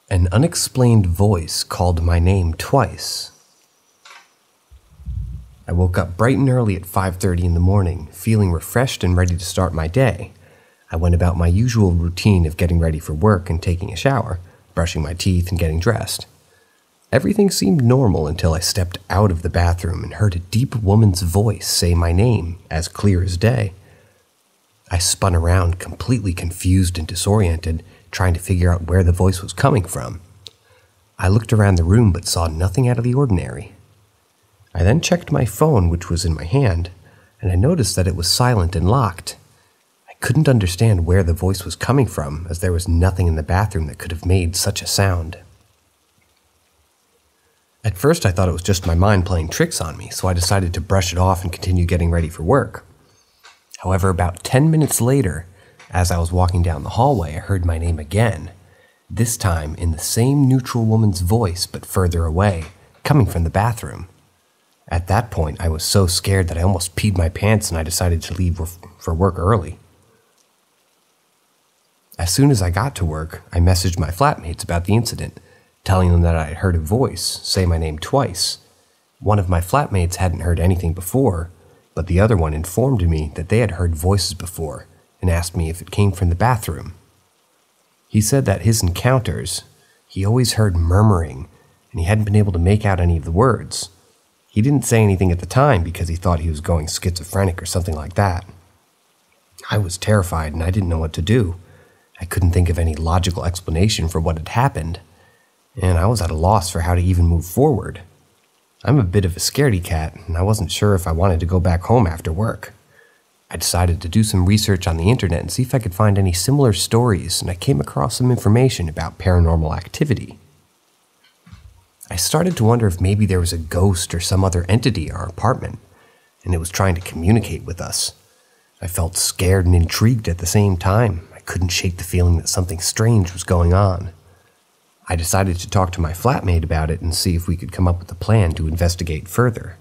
An unexplained voice called my name twice. I woke up bright and early at 5:30 in the morning, feeling refreshed and ready to start my day. I went about my usual routine of getting ready for work and taking a shower, brushing my teeth and getting dressed. Everything seemed normal until I stepped out of the bathroom and heard a deep woman's voice say my name, as clear as day. I spun around, completely confused and disoriented, trying to figure out where the voice was coming from. I looked around the room but saw nothing out of the ordinary. I then checked my phone, which was in my hand, and I noticed that it was silent and locked. I couldn't understand where the voice was coming from, as there was nothing in the bathroom that could have made such a sound. At first I thought it was just my mind playing tricks on me, so I decided to brush it off and continue getting ready for work. However, about 10 minutes later, as I was walking down the hallway, I heard my name again, this time in the same neutral woman's voice but further away, coming from the bathroom. At that point, I was so scared that I almost peed my pants and I decided to leave for work early. As soon as I got to work, I messaged my flatmates about the incident, telling them that I had heard a voice say my name twice. One of my flatmates hadn't heard anything before, but the other one informed me that they had heard voices before and asked me if it came from the bathroom. He said that his encounters, he always heard murmuring, and he hadn't been able to make out any of the words. He didn't say anything at the time because he thought he was going schizophrenic or something like that. I was terrified and I didn't know what to do. I couldn't think of any logical explanation for what had happened, and I was at a loss for how to even move forward. I'm a bit of a scaredy cat, and I wasn't sure if I wanted to go back home after work. I decided to do some research on the internet and see if I could find any similar stories, and I came across some information about paranormal activity. I started to wonder if maybe there was a ghost or some other entity in our apartment, and it was trying to communicate with us. I felt scared and intrigued at the same time. I couldn't shake the feeling that something strange was going on. I decided to talk to my flatmate about it and see if we could come up with a plan to investigate further.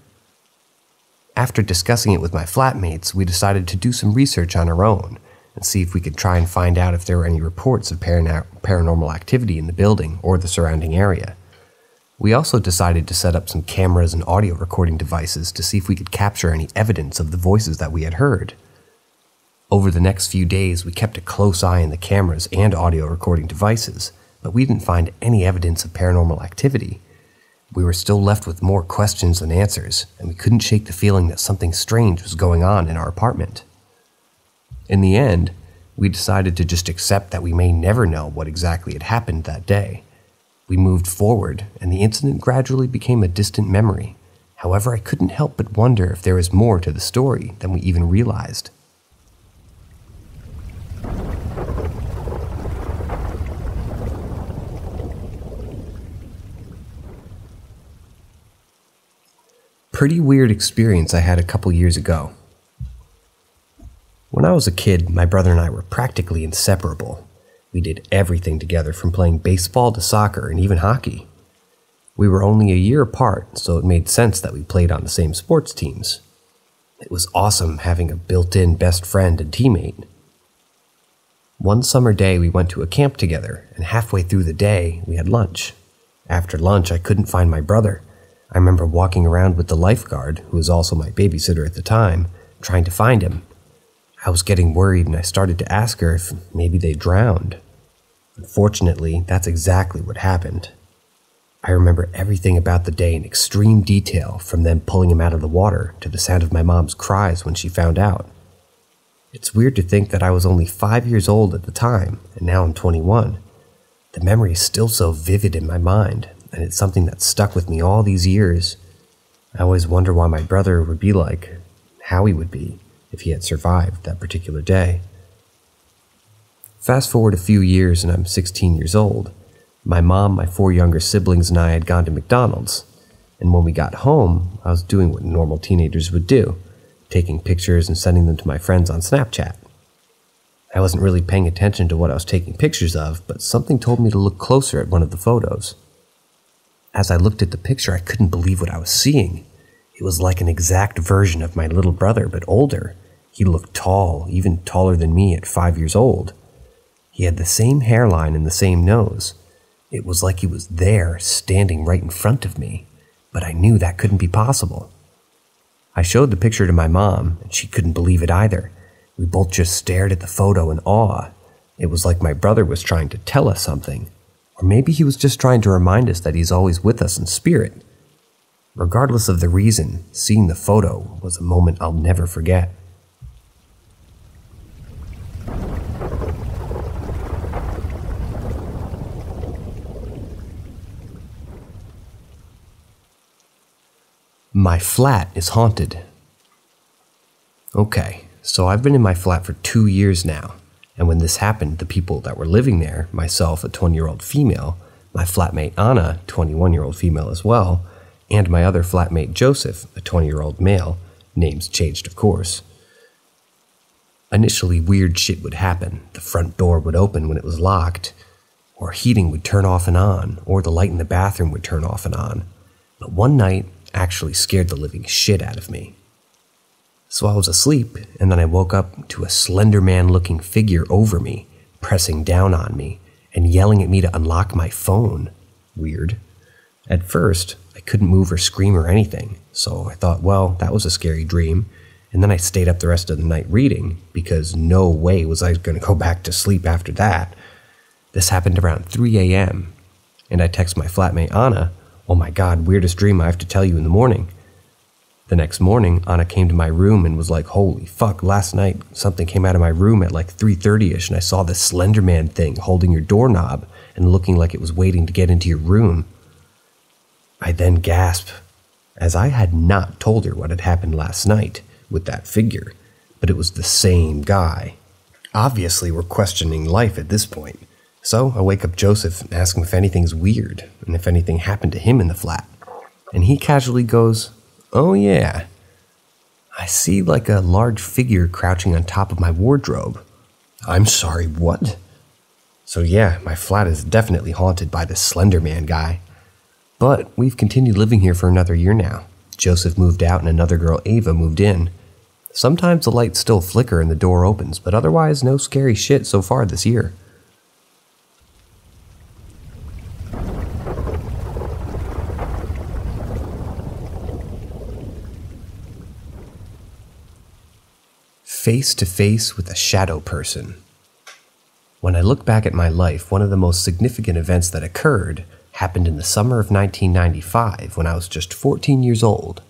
After discussing it with my flatmates, we decided to do some research on our own and see if we could try and find out if there were any reports of paranormal activity in the building or the surrounding area. We also decided to set up some cameras and audio recording devices to see if we could capture any evidence of the voices that we had heard. Over the next few days, we kept a close eye on the cameras and audio recording devices, but we didn't find any evidence of paranormal activity. We were still left with more questions than answers, and we couldn't shake the feeling that something strange was going on in our apartment. In the end, we decided to just accept that we may never know what exactly had happened that day. We moved forward, and the incident gradually became a distant memory. However, I couldn't help but wonder if there was more to the story than we even realized. Pretty weird experience I had a couple years ago. When I was a kid, my brother and I were practically inseparable. We did everything together, from playing baseball to soccer and even hockey. We were only a year apart, so it made sense that we played on the same sports teams. It was awesome having a built-in best friend and teammate. One summer day, we went to a camp together, and halfway through the day, we had lunch. After lunch, I couldn't find my brother. I remember walking around with the lifeguard, who was also my babysitter at the time, trying to find him. I was getting worried and I started to ask her if maybe they drowned. Unfortunately, that's exactly what happened. I remember everything about the day in extreme detail, from them pulling him out of the water to the sound of my mom's cries when she found out. It's weird to think that I was only 5 years old at the time, and now I'm 21. The memory is still so vivid in my mind, and it's something that's stuck with me all these years. I always wonder why my brother would be like, how he would be, if he had survived that particular day. Fast forward a few years and I'm 16 years old. My mom, my 4 younger siblings, and I had gone to McDonald's, and when we got home, I was doing what normal teenagers would do, taking pictures and sending them to my friends on Snapchat. I wasn't really paying attention to what I was taking pictures of, but something told me to look closer at one of the photos. As I looked at the picture, I couldn't believe what I was seeing. It was like an exact version of my little brother, but older. He looked tall, even taller than me at 5 years old. He had the same hairline and the same nose. It was like he was there, standing right in front of me, but I knew that couldn't be possible. I showed the picture to my mom, and she couldn't believe it either. We both just stared at the photo in awe. It was like my brother was trying to tell us something, or maybe he was just trying to remind us that he's always with us in spirit. Regardless of the reason, seeing the photo was a moment I'll never forget. My flat is haunted. Okay, so I've been in my flat for 2 years now, and when this happened, the people that were living there, myself, a 20-year-old female, my flatmate Anna, 21-year-old female as well, and my other flatmate Joseph, a 20-year-old male, names changed of course. Initially, weird shit would happen. The front door would open when it was locked, or heating would turn off and on, or the light in the bathroom would turn off and on. But one night actually scared the living shit out of me. So I was asleep, and then I woke up to a Slender Man-looking figure over me, pressing down on me, and yelling at me to unlock my phone. Weird. At first, I couldn't move or scream or anything, so I thought, well, that was a scary dream, and then I stayed up the rest of the night reading, because no way was I going to go back to sleep after that. This happened around 3 a.m., and I text my flatmate Anna, "Oh my god, weirdest dream, I have to tell you in the morning." The next morning, Anna came to my room and was like, "Holy fuck, last night something came out of my room at like 3:30ish and I saw this Slender Man thing holding your doorknob and looking like it was waiting to get into your room." I then gasped, as I had not told her what had happened last night with that figure, but it was the same guy. Obviously, we're questioning life at this point. So I wake up Joseph and ask him if anything's weird and if anything happened to him in the flat. And he casually goes, "Oh yeah, I see like a large figure crouching on top of my wardrobe." I'm sorry, what? So yeah, my flat is definitely haunted by this Slender Man guy. But we've continued living here for another year now. Joseph moved out and another girl, Ava, moved in. Sometimes the lights still flicker and the door opens, but otherwise no scary shit so far this year. Face to face with a shadow person. When I look back at my life, one of the most significant events that occurred happened in the summer of 1995 when I was just 14 years old.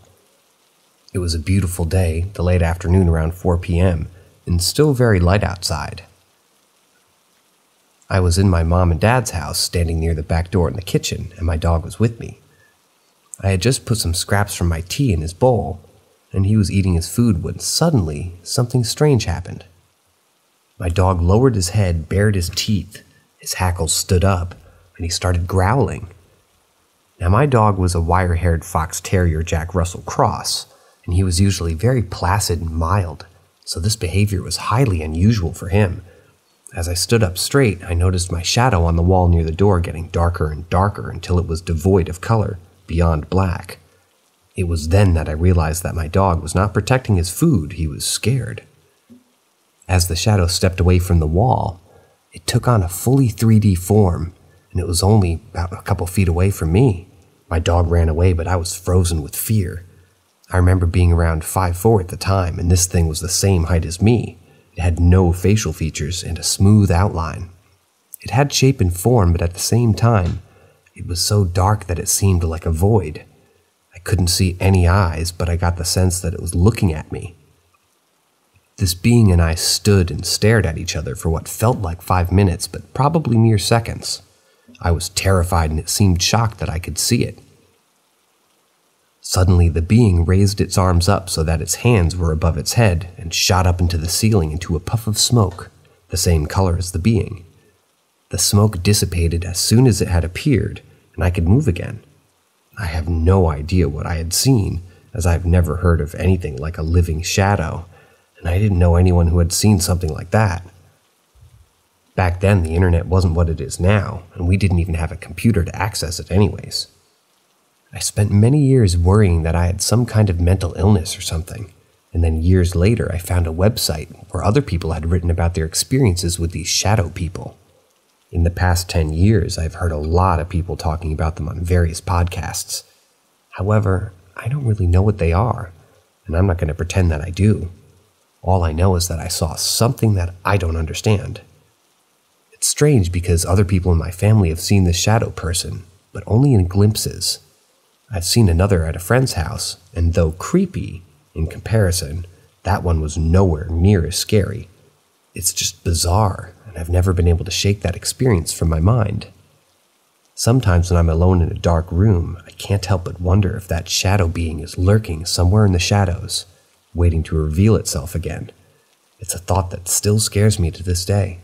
It was a beautiful day, the late afternoon around 4 p.m., and still very light outside. I was in my mom and dad's house, standing near the back door in the kitchen, and my dog was with me. I had just put some scraps from my tea in his bowl, and he was eating his food when suddenly something strange happened. My dog lowered his head, bared his teeth, his hackles stood up, and he started growling. Now my dog was a wire-haired fox terrier Jack Russell cross, and he was usually very placid and mild, so this behavior was highly unusual for him. As I stood up straight, I noticed my shadow on the wall near the door getting darker and darker until it was devoid of color, beyond black. It was then that I realized that my dog was not protecting his food, he was scared. As the shadow stepped away from the wall, it took on a fully 3D form, and it was only about a couple feet away from me. My dog ran away, but I was frozen with fear. I remember being around 5'4" at the time, and this thing was the same height as me. It had no facial features and a smooth outline. It had shape and form, but at the same time, it was so dark that it seemed like a void. I couldn't see any eyes, but I got the sense that it was looking at me. This being and I stood and stared at each other for what felt like 5 minutes, but probably mere seconds. I was terrified, and it seemed shocked that I could see it. Suddenly, the being raised its arms up so that its hands were above its head and shot up into the ceiling into a puff of smoke, the same color as the being. The smoke dissipated as soon as it had appeared, and I could move again. I have no idea what I had seen, as I've never heard of anything like a living shadow, and I didn't know anyone who had seen something like that. Back then, the internet wasn't what it is now, and we didn't even have a computer to access it anyways. I spent many years worrying that I had some kind of mental illness or something, and then years later I found a website where other people had written about their experiences with these shadow people. In the past 10 years, I've heard a lot of people talking about them on various podcasts. However, I don't really know what they are, and I'm not going to pretend that I do. All I know is that I saw something that I don't understand. It's strange because other people in my family have seen this shadow person, but only in glimpses. I've seen another at a friend's house, and though creepy, in comparison, that one was nowhere near as scary. It's just bizarre, and I've never been able to shake that experience from my mind. Sometimes when I'm alone in a dark room, I can't help but wonder if that shadow being is lurking somewhere in the shadows, waiting to reveal itself again. It's a thought that still scares me to this day.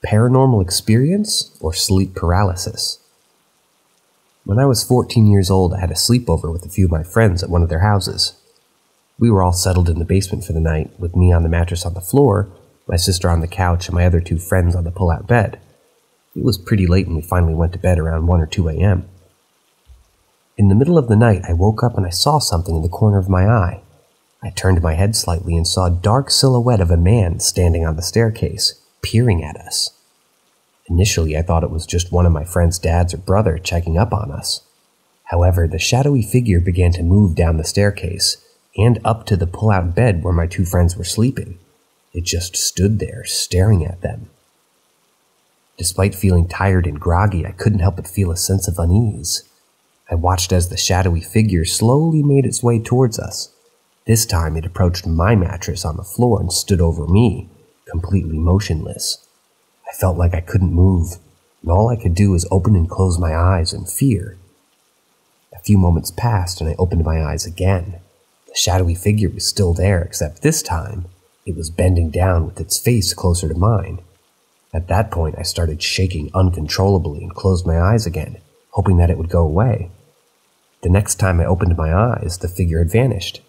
Paranormal experience or sleep paralysis? When I was 14 years old, I had a sleepover with a few of my friends at one of their houses. We were all settled in the basement for the night, with me on the mattress on the floor, my sister on the couch, and my other two friends on the pull-out bed. It was pretty late and we finally went to bed around 1 or 2 a.m. In the middle of the night, I woke up and I saw something in the corner of my eye. I turned my head slightly and saw a dark silhouette of a man standing on the staircase, peering at us. Initially, I thought it was just one of my friend's dads or brother checking up on us. However, the shadowy figure began to move down the staircase and up to the pull-out bed where my two friends were sleeping. It just stood there, staring at them. Despite feeling tired and groggy, I couldn't help but feel a sense of unease. I watched as the shadowy figure slowly made its way towards us. This time, it approached my mattress on the floor and stood over me, completely motionless. I felt like I couldn't move, and all I could do was open and close my eyes in fear. A few moments passed and I opened my eyes again. The shadowy figure was still there, except this time, it was bending down with its face closer to mine. At that point, I started shaking uncontrollably and closed my eyes again, hoping that it would go away. The next time I opened my eyes, the figure had vanished.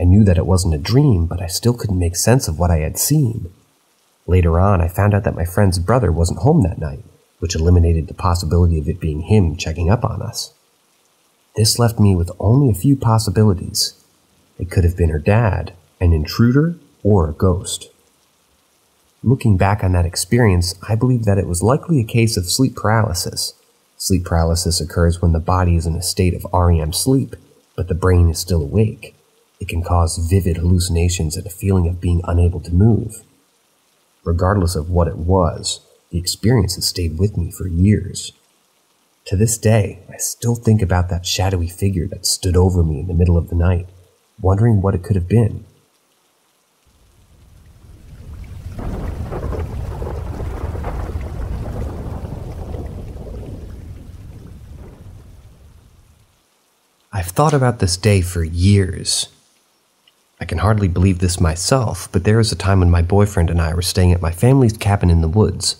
I knew that it wasn't a dream, but I still couldn't make sense of what I had seen. Later on, I found out that my friend's brother wasn't home that night, which eliminated the possibility of it being him checking up on us. This left me with only a few possibilities. It could have been her dad, an intruder, or a ghost. Looking back on that experience, I believe that it was likely a case of sleep paralysis. Sleep paralysis occurs when the body is in a state of REM sleep, but the brain is still awake. It can cause vivid hallucinations and a feeling of being unable to move. Regardless of what it was, the experience has stayed with me for years. To this day, I still think about that shadowy figure that stood over me in the middle of the night, wondering what it could have been. I've thought about this day for years. I can hardly believe this myself, but there was a time when my boyfriend and I were staying at my family's cabin in the woods.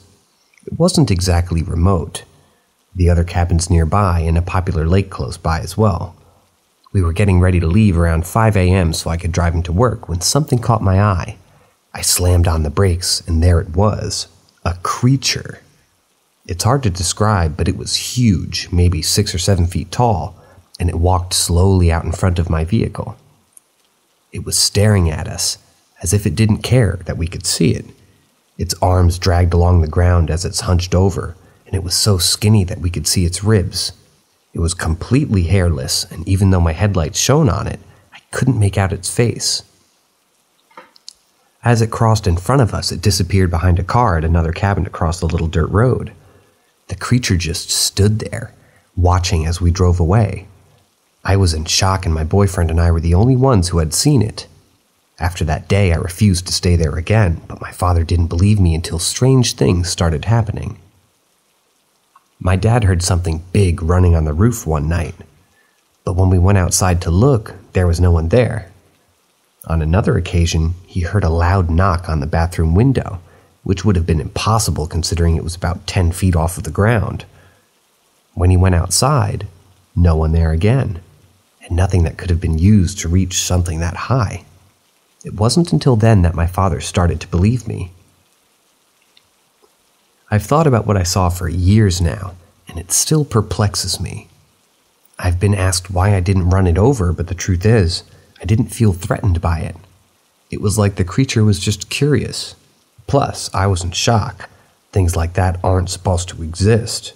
It wasn't exactly remote. The other cabins nearby and a popular lake close by as well. We were getting ready to leave around 5 a.m. so I could drive into work when something caught my eye. I slammed on the brakes and there it was, a creature. It's hard to describe, but it was huge, maybe 6 or 7 feet tall, and it walked slowly out in front of my vehicle. It was staring at us, as if it didn't care that we could see it. Its arms dragged along the ground as it's hunched over, and it was so skinny that we could see its ribs. It was completely hairless, and even though my headlights shone on it, I couldn't make out its face. As it crossed in front of us, it disappeared behind a car at another cabin across the little dirt road. The creature just stood there, watching as we drove away. I was in shock and my boyfriend and I were the only ones who had seen it. After that day, I refused to stay there again, but my father didn't believe me until strange things started happening. My dad heard something big running on the roof one night, but when we went outside to look, there was no one there. On another occasion, he heard a loud knock on the bathroom window, which would have been impossible considering it was about 10 feet off of the ground. When he went outside, no one there again. And nothing that could have been used to reach something that high. It wasn't until then that my father started to believe me. I've thought about what I saw for years now, and it still perplexes me. I've been asked why I didn't run it over, but the truth is, I didn't feel threatened by it. It was like the creature was just curious. Plus, I was in shock. Things like that aren't supposed to exist.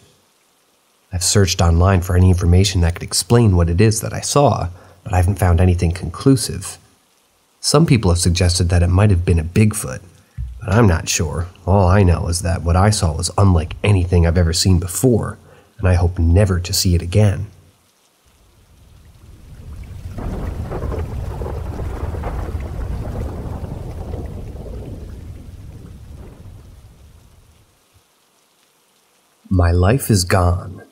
I've searched online for any information that could explain what it is that I saw, but I haven't found anything conclusive. Some people have suggested that it might have been a Bigfoot, but I'm not sure. All I know is that what I saw was unlike anything I've ever seen before, and I hope never to see it again. My life is gone.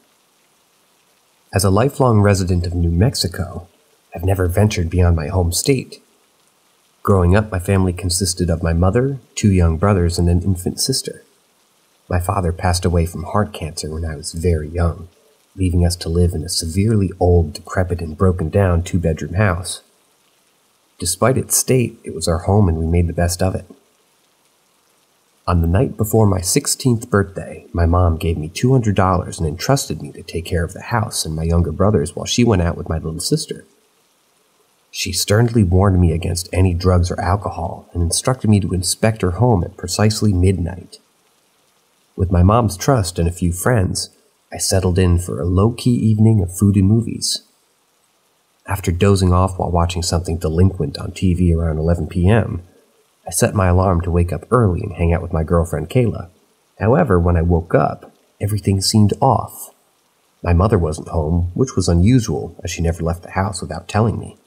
As a lifelong resident of New Mexico, I've never ventured beyond my home state. Growing up, my family consisted of my mother, 2 young brothers, and an infant sister. My father passed away from heart cancer when I was very young, leaving us to live in a severely old, decrepit, and broken down 2-bedroom house. Despite its state, it was our home and we made the best of it. On the night before my 16th birthday, my mom gave me $200 and entrusted me to take care of the house and my younger brothers while she went out with my little sister. She sternly warned me against any drugs or alcohol and instructed me to inspect her home at precisely midnight. With my mom's trust and a few friends, I settled in for a low-key evening of food and movies. After dozing off while watching something delinquent on TV around 11 p.m., I set my alarm to wake up early and hang out with my girlfriend Kayla. However, when I woke up, everything seemed off. My mother wasn't home, which was unusual as she never left the house without telling me.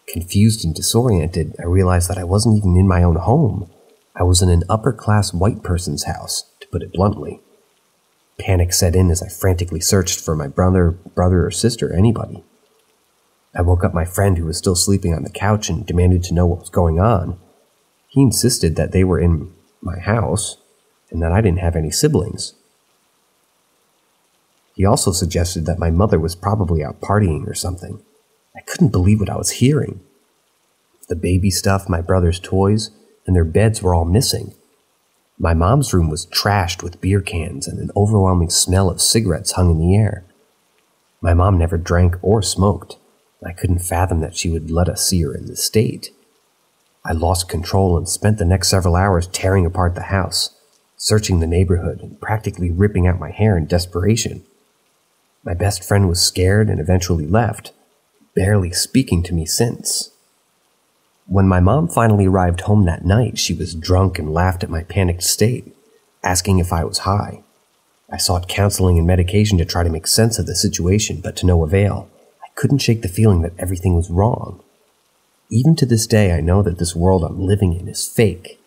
Confused and disoriented, I realized that I wasn't even in my own home. I was in an upper-class white person's house, to put it bluntly. Panic set in as I frantically searched for my brother or sister, anybody. I woke up my friend who was still sleeping on the couch and demanded to know what was going on. He insisted that they were in my house and that I didn't have any siblings. He also suggested that my mother was probably out partying or something. I couldn't believe what I was hearing. The baby stuff, my brother's toys, and their beds were all missing. My mom's room was trashed with beer cans and an overwhelming smell of cigarettes hung in the air. My mom never drank or smoked. I couldn't fathom that she would let us see her in this state. I lost control and spent the next several hours tearing apart the house, searching the neighborhood and practically ripping out my hair in desperation. My best friend was scared and eventually left, barely speaking to me since. When my mom finally arrived home that night, she was drunk and laughed at my panicked state, asking if I was high. I sought counseling and medication to try to make sense of the situation, but to no avail. I couldn't shake the feeling that everything was wrong. Even to this day, I know that this world I'm living in is fake.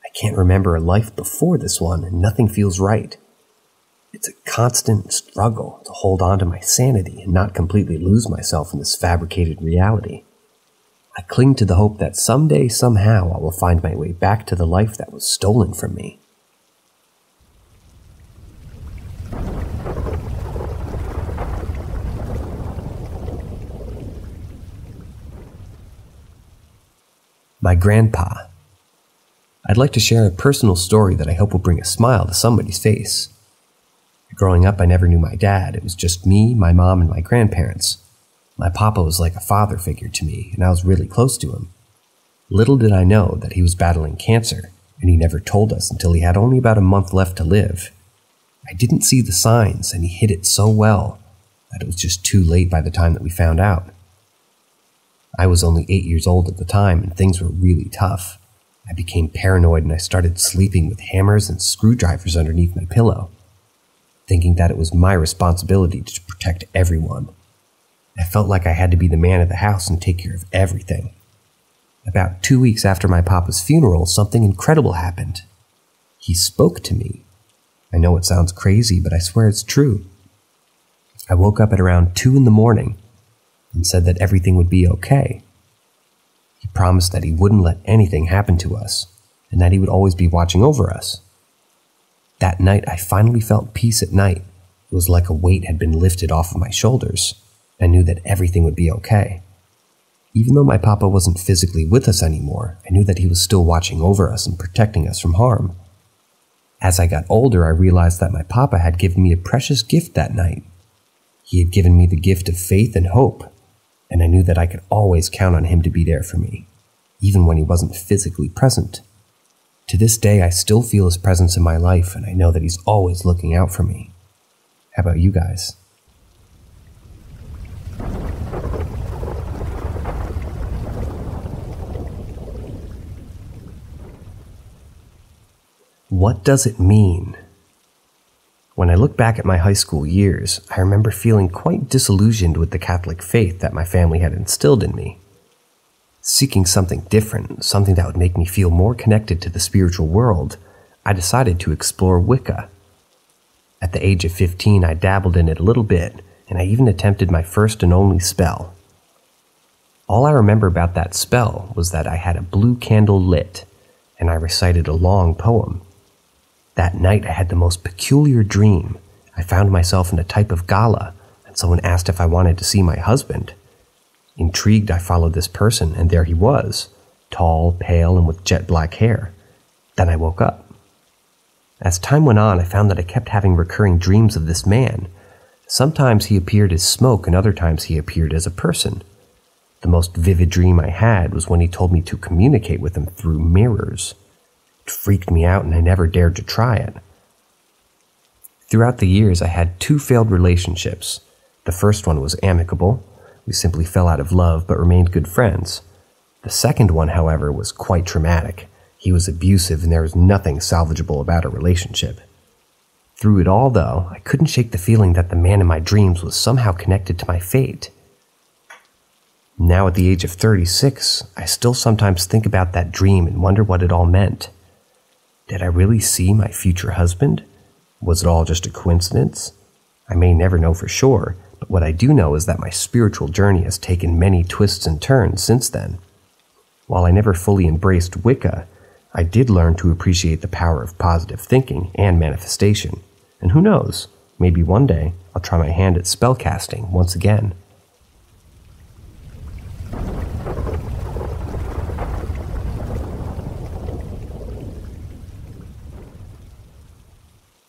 I can't remember a life before this one, and nothing feels right. It's a constant struggle to hold on to my sanity and not completely lose myself in this fabricated reality. I cling to the hope that someday, somehow, I will find my way back to the life that was stolen from me. My grandpa. I'd like to share a personal story that I hope will bring a smile to somebody's face. Growing up, I never knew my dad. It was just me, my mom, and my grandparents. My papa was like a father figure to me, and I was really close to him. Little did I know that he was battling cancer, and he never told us until he had only about a month left to live. I didn't see the signs, and he hid it so well that it was just too late by the time that we found out. I was only 8 years old at the time, and things were really tough. I became paranoid and I started sleeping with hammers and screwdrivers underneath my pillow, thinking that it was my responsibility to protect everyone. I felt like I had to be the man of the house and take care of everything. About 2 weeks after my papa's funeral, something incredible happened. He spoke to me. I know it sounds crazy, but I swear it's true. I woke up at around 2 in the morning and said that everything would be okay. He promised that he wouldn't let anything happen to us, and that he would always be watching over us. That night, I finally felt peace at night. It was like a weight had been lifted off of my shoulders. I knew that everything would be okay. Even though my papa wasn't physically with us anymore, I knew that he was still watching over us and protecting us from harm. As I got older, I realized that my papa had given me a precious gift that night. He had given me the gift of faith and hope, and I knew that I could always count on him to be there for me, even when he wasn't physically present. To this day, I still feel his presence in my life, and I know that he's always looking out for me. How about you guys? What does it mean? When I look back at my high school years, I remember feeling quite disillusioned with the Catholic faith that my family had instilled in me. Seeking something different, something that would make me feel more connected to the spiritual world, I decided to explore Wicca. At the age of 15, I dabbled in it a little bit, and I even attempted my first and only spell. All I remember about that spell was that I had a blue candle lit, and I recited a long poem. That night, I had the most peculiar dream. I found myself in a type of gala, and someone asked if I wanted to see my husband. Intrigued, I followed this person, and there he was, tall, pale, and with jet black hair. Then I woke up. As time went on, I found that I kept having recurring dreams of this man. Sometimes he appeared as smoke, and other times he appeared as a person. The most vivid dream I had was when he told me to communicate with him through mirrors. It freaked me out, and I never dared to try it. Throughout the years, I had 2 failed relationships. The first one was amicable. We simply fell out of love but remained good friends. The second one, however, was quite traumatic. He was abusive, and there was nothing salvageable about our relationship. Through it all, though, I couldn't shake the feeling that the man in my dreams was somehow connected to my fate. Now at the age of 36, I still sometimes think about that dream and wonder what it all meant. Did I really see my future husband? Was it all just a coincidence? I may never know for sure, but what I do know is that my spiritual journey has taken many twists and turns since then. While I never fully embraced Wicca, I did learn to appreciate the power of positive thinking and manifestation. And who knows, maybe one day I'll try my hand at spellcasting once again.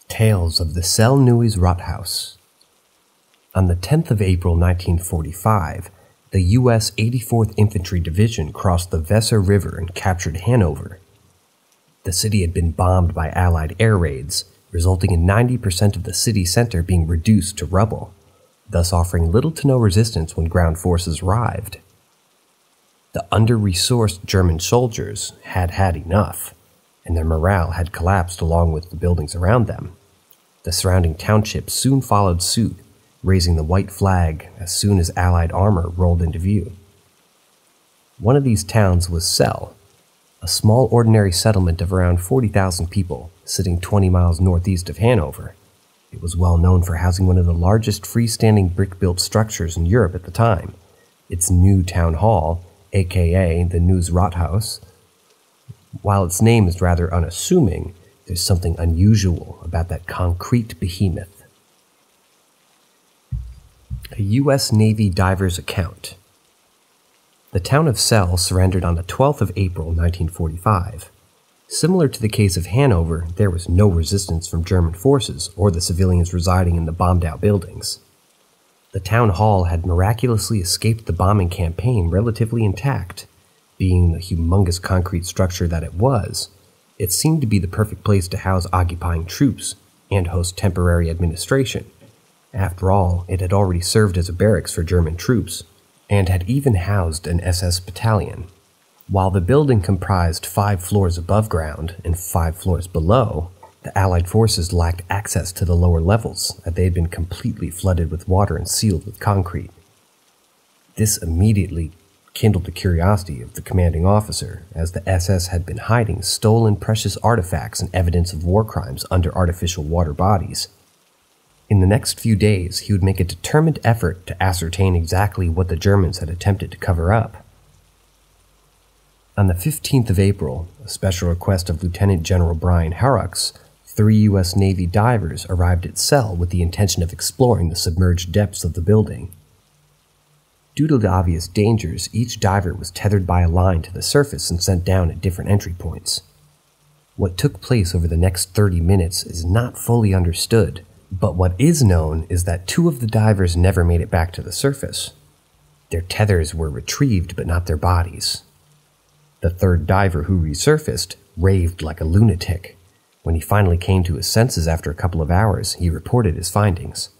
Tales of the Cell Nuys Rathaus. On the 10th of April 1945, the U.S. 84th Infantry Division crossed the Weser River and captured Hanover. The city had been bombed by Allied air raids, resulting in 90% of the city center being reduced to rubble, thus offering little to no resistance when ground forces arrived. The under-resourced German soldiers had had enough, and their morale had collapsed along with the buildings around them. The surrounding townships soon followed suit, raising the white flag as soon as Allied armor rolled into view. One of these towns was Cell, a small ordinary settlement of around 40,000 people, sitting 20 miles northeast of Hanover. It was well known for housing one of the largest freestanding brick-built structures in Europe at the time. Its new town hall, aka the Nuys Rathaus. While its name is rather unassuming, there's something unusual about that concrete behemoth. A U.S. Navy diver's account. The town of Cell surrendered on the 12th of April 1945. Similar to the case of Hanover, there was no resistance from German forces or the civilians residing in the bombed-out buildings. The town hall had miraculously escaped the bombing campaign relatively intact. Being the humongous concrete structure that it was, it seemed to be the perfect place to house occupying troops and host temporary administration. After all, it had already served as a barracks for German troops, and had even housed an SS battalion. While the building comprised 5 floors above ground and 5 floors below, the Allied forces lacked access to the lower levels, as they had been completely flooded with water and sealed with concrete. This immediately kindled the curiosity of the commanding officer, as the SS had been hiding stolen precious artifacts and evidence of war crimes under artificial water bodies. In the next few days, he would make a determined effort to ascertain exactly what the Germans had attempted to cover up. On the 15th of April, a special request of Lieutenant General Brian Harrocks, 3 U.S. Navy divers arrived at Cell with the intention of exploring the submerged depths of the building. Due to the obvious dangers, each diver was tethered by a line to the surface and sent down at different entry points. What took place over the next 30 minutes is not fully understood, But what is known is that 2 of the divers never made it back to the surface. Their tethers were retrieved, but not their bodies. The 3rd diver who resurfaced raved like a lunatic. When he finally came to his senses after a couple of hours, he reported his findings.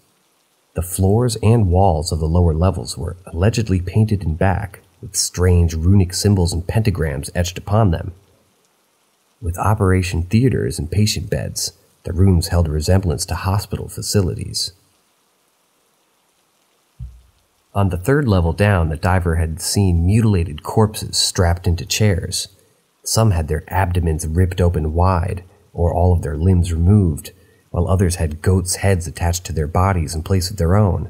The floors and walls of the lower levels were allegedly painted in black, with strange runic symbols and pentagrams etched upon them. With operation theaters and patient beds, the rooms held a resemblance to hospital facilities. On the 3rd level down, the diver had seen mutilated corpses strapped into chairs. Some had their abdomens ripped open wide, or all of their limbs removed, while others had goats' heads attached to their bodies in place of their own.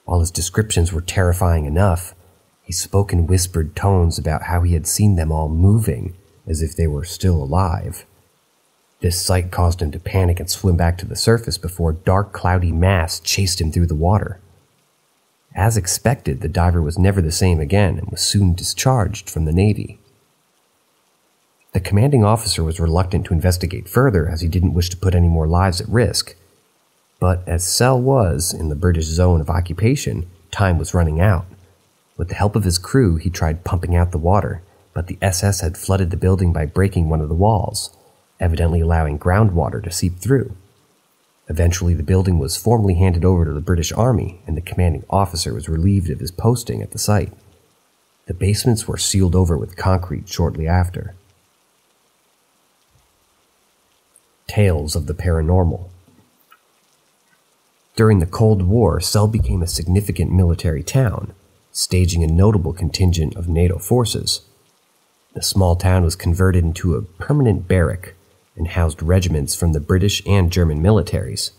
While his descriptions were terrifying enough, he spoke in whispered tones about how he had seen them all moving, as if they were still alive. This sight caused him to panic and swim back to the surface before a dark, cloudy mass chased him through the water. As expected, the diver was never the same again and was soon discharged from the Navy. The commanding officer was reluctant to investigate further as he didn't wish to put any more lives at risk. But as Sell was in the British zone of occupation, time was running out. With the help of his crew, he tried pumping out the water, but the SS had flooded the building by breaking one of the walls, evidently allowing groundwater to seep through. Eventually, the building was formally handed over to the British Army, and the commanding officer was relieved of his posting at the site. The basements were sealed over with concrete shortly after. Tales of the paranormal. During the Cold War, Sell became a significant military town, staging a notable contingent of NATO forces. The small town was converted into a permanent barrack and housed regiments from the British and German militaries.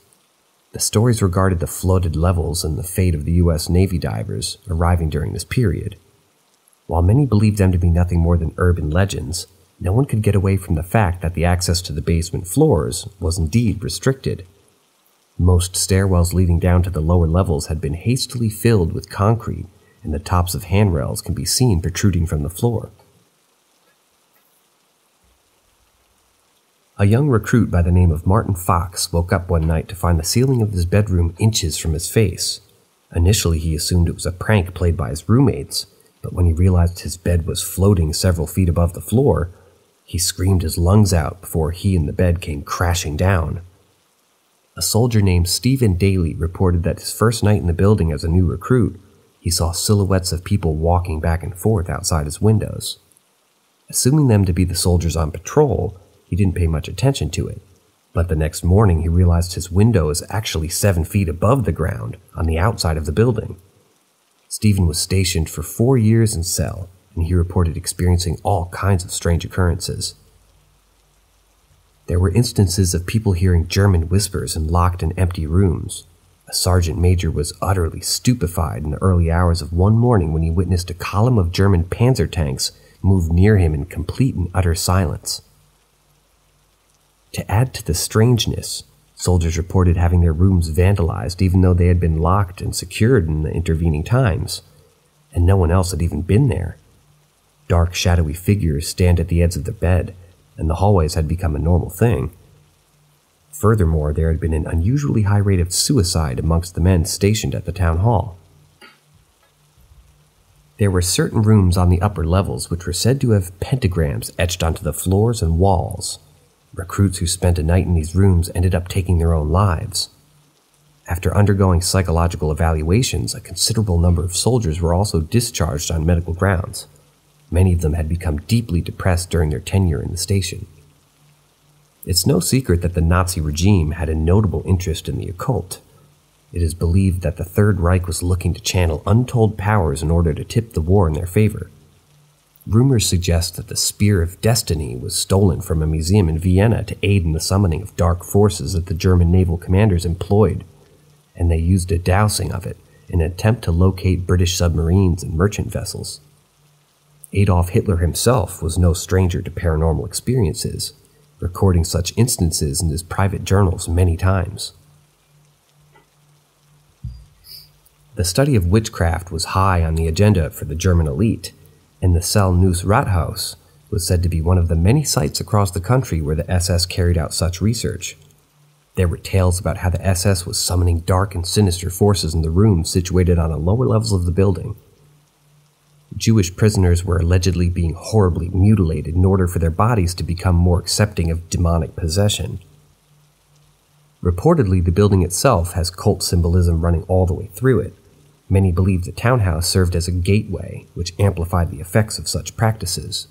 The stories regarded the flooded levels and the fate of the U.S. Navy divers arriving during this period. While many believed them to be nothing more than urban legends, no one could get away from the fact that the access to the basement floors was indeed restricted. Most stairwells leading down to the lower levels had been hastily filled with concrete, and the tops of handrails can be seen protruding from the floor. A young recruit by the name of Martin Fox woke up one night to find the ceiling of his bedroom inches from his face. Initially, he assumed it was a prank played by his roommates, but when he realized his bed was floating several feet above the floor, he screamed his lungs out before he and the bed came crashing down. A soldier named Stephen Daly reported that his first night in the building as a new recruit, he saw silhouettes of people walking back and forth outside his windows. Assuming them to be the soldiers on patrol, he didn't pay much attention to it, but the next morning he realized his window is actually 7 feet above the ground on the outside of the building. Stephen was stationed for 4 years in Cell, and he reported experiencing all kinds of strange occurrences. There were instances of people hearing German whispers in locked and empty rooms. A sergeant major was utterly stupefied in the early hours of one morning when he witnessed a column of German panzer tanks move near him in complete and utter silence. To add to the strangeness, soldiers reported having their rooms vandalized even though they had been locked and secured in the intervening times, and no one else had even been there. Dark, shadowy figures stand at the edge of the bed, and the hallways had become a normal thing. Furthermore, there had been an unusually high rate of suicide amongst the men stationed at the town hall. There were certain rooms on the upper levels which were said to have pentagrams etched onto the floors and walls. Recruits who spent a night in these rooms ended up taking their own lives. After undergoing psychological evaluations, a considerable number of soldiers were also discharged on medical grounds. Many of them had become deeply depressed during their tenure in the station. It's no secret that the Nazi regime had a notable interest in the occult. It is believed that the Third Reich was looking to channel untold powers in order to tip the war in their favor. Rumors suggest that the Spear of Destiny was stolen from a museum in Vienna to aid in the summoning of dark forces that the German naval commanders employed, and they used a dowsing of it in an attempt to locate British submarines and merchant vessels. Adolf Hitler himself was no stranger to paranormal experiences, recording such instances in his private journals many times. The study of witchcraft was high on the agenda for the German elite, and the Cell News Rathaus was said to be one of the many sites across the country where the SS carried out such research. There were tales about how the SS was summoning dark and sinister forces in the rooms situated on the lower levels of the building. Jewish prisoners were allegedly being horribly mutilated in order for their bodies to become more accepting of demonic possession. Reportedly, the building itself has cult symbolism running all the way through it. Many believe the townhouse served as a gateway, which amplified the effects of such practices.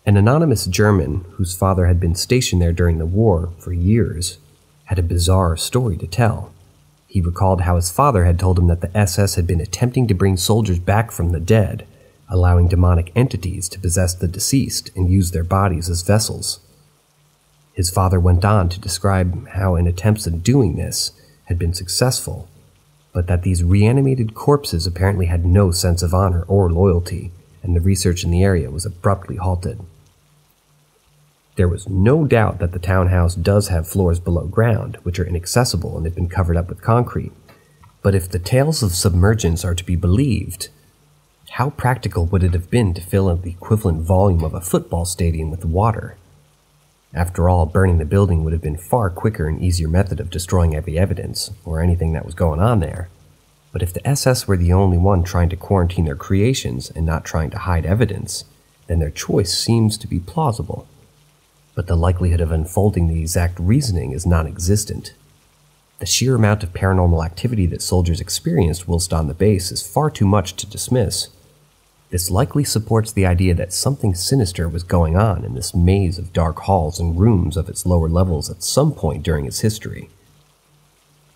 An anonymous German, whose father had been stationed there during the war for years, had a bizarre story to tell. He recalled how his father had told him that the SS had been attempting to bring soldiers back from the dead, allowing demonic entities to possess the deceased and use their bodies as vessels. His father went on to describe how in attempts at doing this had been successful, but that these reanimated corpses apparently had no sense of honor or loyalty, and the research in the area was abruptly halted. There was no doubt that the townhouse does have floors below ground, which are inaccessible and have been covered up with concrete. But if the tales of submergence are to be believed, how practical would it have been to fill in the equivalent volume of a football stadium with water? After all, burning the building would have been far quicker and easier method of destroying every evidence, or anything that was going on there. But if the SS were the only one trying to quarantine their creations and not trying to hide evidence, then their choice seems to be plausible. But the likelihood of unfolding the exact reasoning is non-existent. The sheer amount of paranormal activity that soldiers experienced whilst on the base is far too much to dismiss. This likely supports the idea that something sinister was going on in this maze of dark halls and rooms of its lower levels at some point during its history.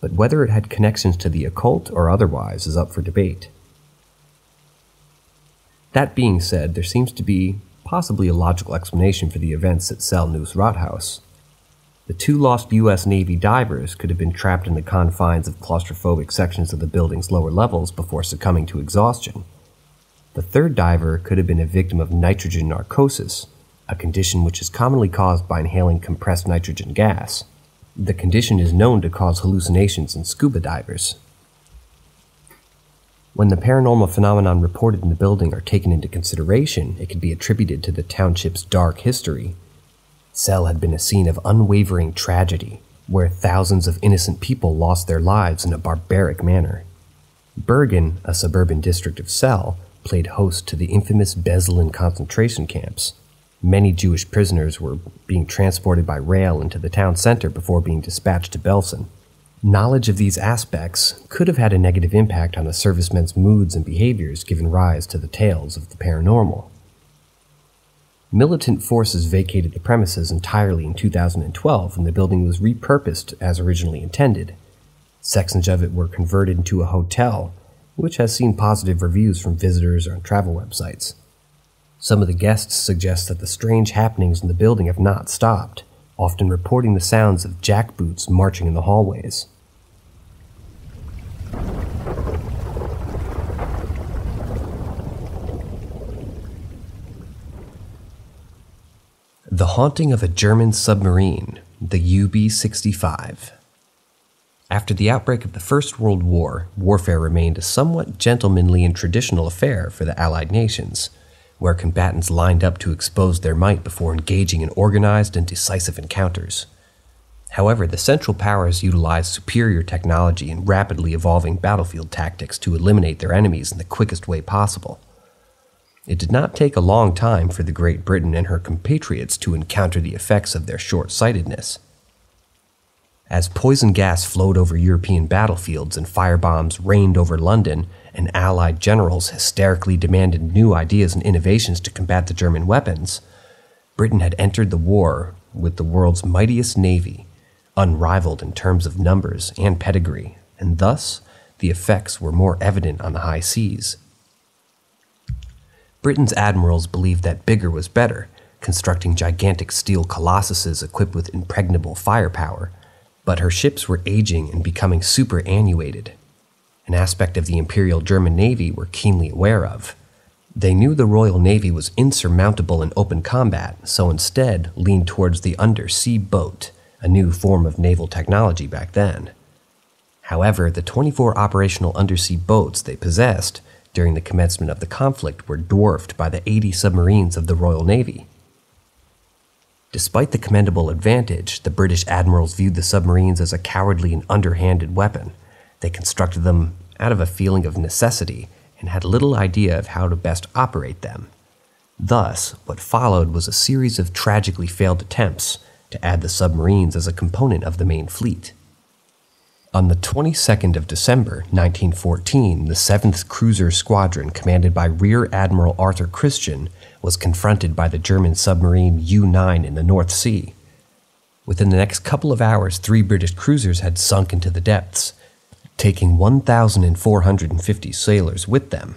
But whether it had connections to the occult or otherwise is up for debate. That being said, there seems to be possibly a logical explanation for the events at Cell News Rathaus. The 2 lost U.S. Navy divers could have been trapped in the confines of claustrophobic sections of the building's lower levels before succumbing to exhaustion. The 3rd diver could have been a victim of nitrogen narcosis, a condition which is commonly caused by inhaling compressed nitrogen gas. The condition is known to cause hallucinations in scuba divers. When the paranormal phenomenon reported in the building are taken into consideration, it can be attributed to the township's dark history. Cell had been a scene of unwavering tragedy, where thousands of innocent people lost their lives in a barbaric manner. Bergen, a suburban district of Cell, played host to the infamous Beslan concentration camps. Many Jewish prisoners were being transported by rail into the town center before being dispatched to Belsen. Knowledge of these aspects could have had a negative impact on the servicemen's moods and behaviors, giving rise to the tales of the paranormal. Militant forces vacated the premises entirely in 2012, and the building was repurposed as originally intended. Sections of it were converted into a hotel, which has seen positive reviews from visitors on travel websites. Some of the guests suggest that the strange happenings in the building have not stopped, often reporting the sounds of jackboots marching in the hallways. The haunting of a German submarine, the UB-65. After the outbreak of the First World War, warfare remained a somewhat gentlemanly and traditional affair for the Allied nations, where combatants lined up to expose their might before engaging in organized and decisive encounters. However, the Central Powers utilized superior technology and rapidly evolving battlefield tactics to eliminate their enemies in the quickest way possible. It did not take a long time for the Great Britain and her compatriots to encounter the effects of their short-sightedness. As poison gas flowed over European battlefields and firebombs rained over London, and Allied generals hysterically demanded new ideas and innovations to combat the German weapons, Britain had entered the war with the world's mightiest navy, unrivaled in terms of numbers and pedigree, and thus the effects were more evident on the high seas. Britain's admirals believed that bigger was better, constructing gigantic steel colossuses equipped with impregnable firepower, but her ships were aging and becoming superannuated, an aspect of the Imperial German Navy were keenly aware of. They knew the Royal Navy was insurmountable in open combat, so instead leaned towards the undersea boat, a new form of naval technology back then. However, the 24 operational undersea boats they possessed during the commencement of the conflict were dwarfed by the 80 submarines of the Royal Navy. Despite the commendable advantage, the British admirals viewed the submarines as a cowardly and underhanded weapon. They constructed them out of a feeling of necessity and had little idea of how to best operate them. Thus, what followed was a series of tragically failed attempts to add the submarines as a component of the main fleet. On the 22nd of December, 1914, the 7th Cruiser Squadron, commanded by Rear Admiral Arthur Christian, was confronted by the German submarine U-9 in the North Sea. Within the next couple of hours, 3 British cruisers had sunk into the depths, taking 1,450 sailors with them.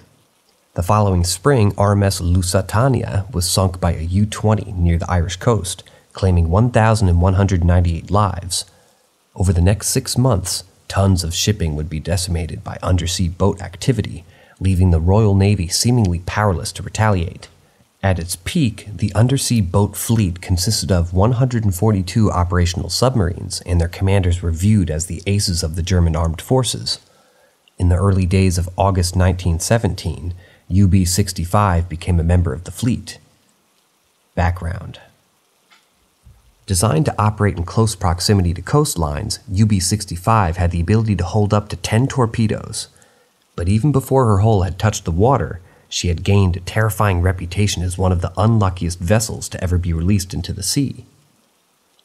The following spring, RMS Lusitania was sunk by a U-20 near the Irish coast, claiming 1,198 lives. Over the next 6 months, tons of shipping would be decimated by undersea boat activity, leaving the Royal Navy seemingly powerless to retaliate. At its peak, the undersea boat fleet consisted of 142 operational submarines, and their commanders were viewed as the aces of the German armed forces. In the early days of August 1917, UB-65 became a member of the fleet. Background. Designed to operate in close proximity to coastlines, UB-65 had the ability to hold up to 10 torpedoes. But even before her hull had touched the water, she had gained a terrifying reputation as one of the unluckiest vessels to ever be released into the sea.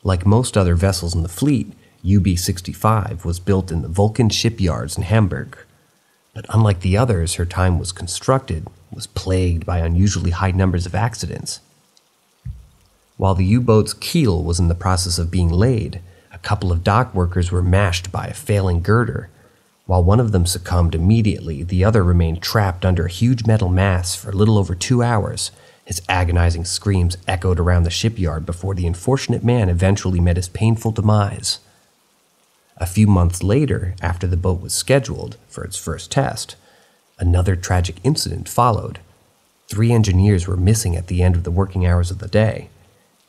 Like most other vessels in the fleet, UB-65 was built in the Vulcan shipyards in Hamburg. But unlike the others, her time was plagued by unusually high numbers of accidents. While the U-boat's keel was in the process of being laid, a couple of dock workers were mashed by a failing girder. While one of them succumbed immediately, the other remained trapped under a huge metal mass for a little over 2 hours. His agonizing screams echoed around the shipyard before the unfortunate man eventually met his painful demise. A few months later, after the boat was scheduled for its first test, another tragic incident followed. 3 engineers were missing at the end of the working hours of the day.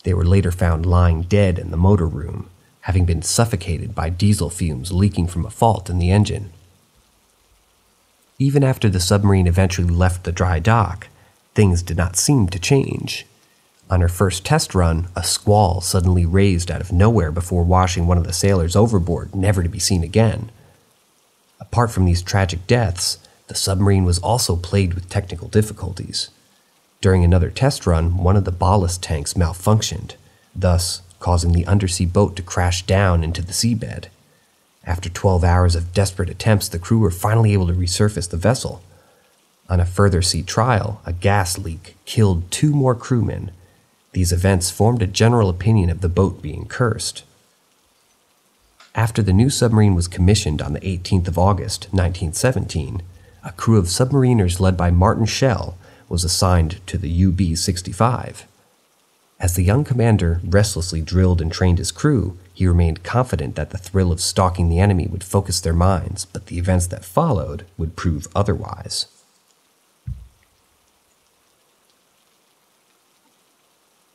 They were later found lying dead in the motor room, having been suffocated by diesel fumes leaking from a fault in the engine. Even after the submarine eventually left the dry dock, things did not seem to change. On her first test run, a squall suddenly raised out of nowhere before washing one of the sailors overboard, never to be seen again. Apart from these tragic deaths, the submarine was also plagued with technical difficulties. During another test run, one of the ballast tanks malfunctioned, thus causing the undersea boat to crash down into the seabed. After 12 hours of desperate attempts, the crew were finally able to resurface the vessel. On a further sea trial, a gas leak killed 2 more crewmen. These events formed a general opinion of the boat being cursed. After the new submarine was commissioned on the 18th of August, 1917, a crew of submariners led by Martin Schell was assigned to the UB-65. As the young commander restlessly drilled and trained his crew, he remained confident that the thrill of stalking the enemy would focus their minds, but the events that followed would prove otherwise.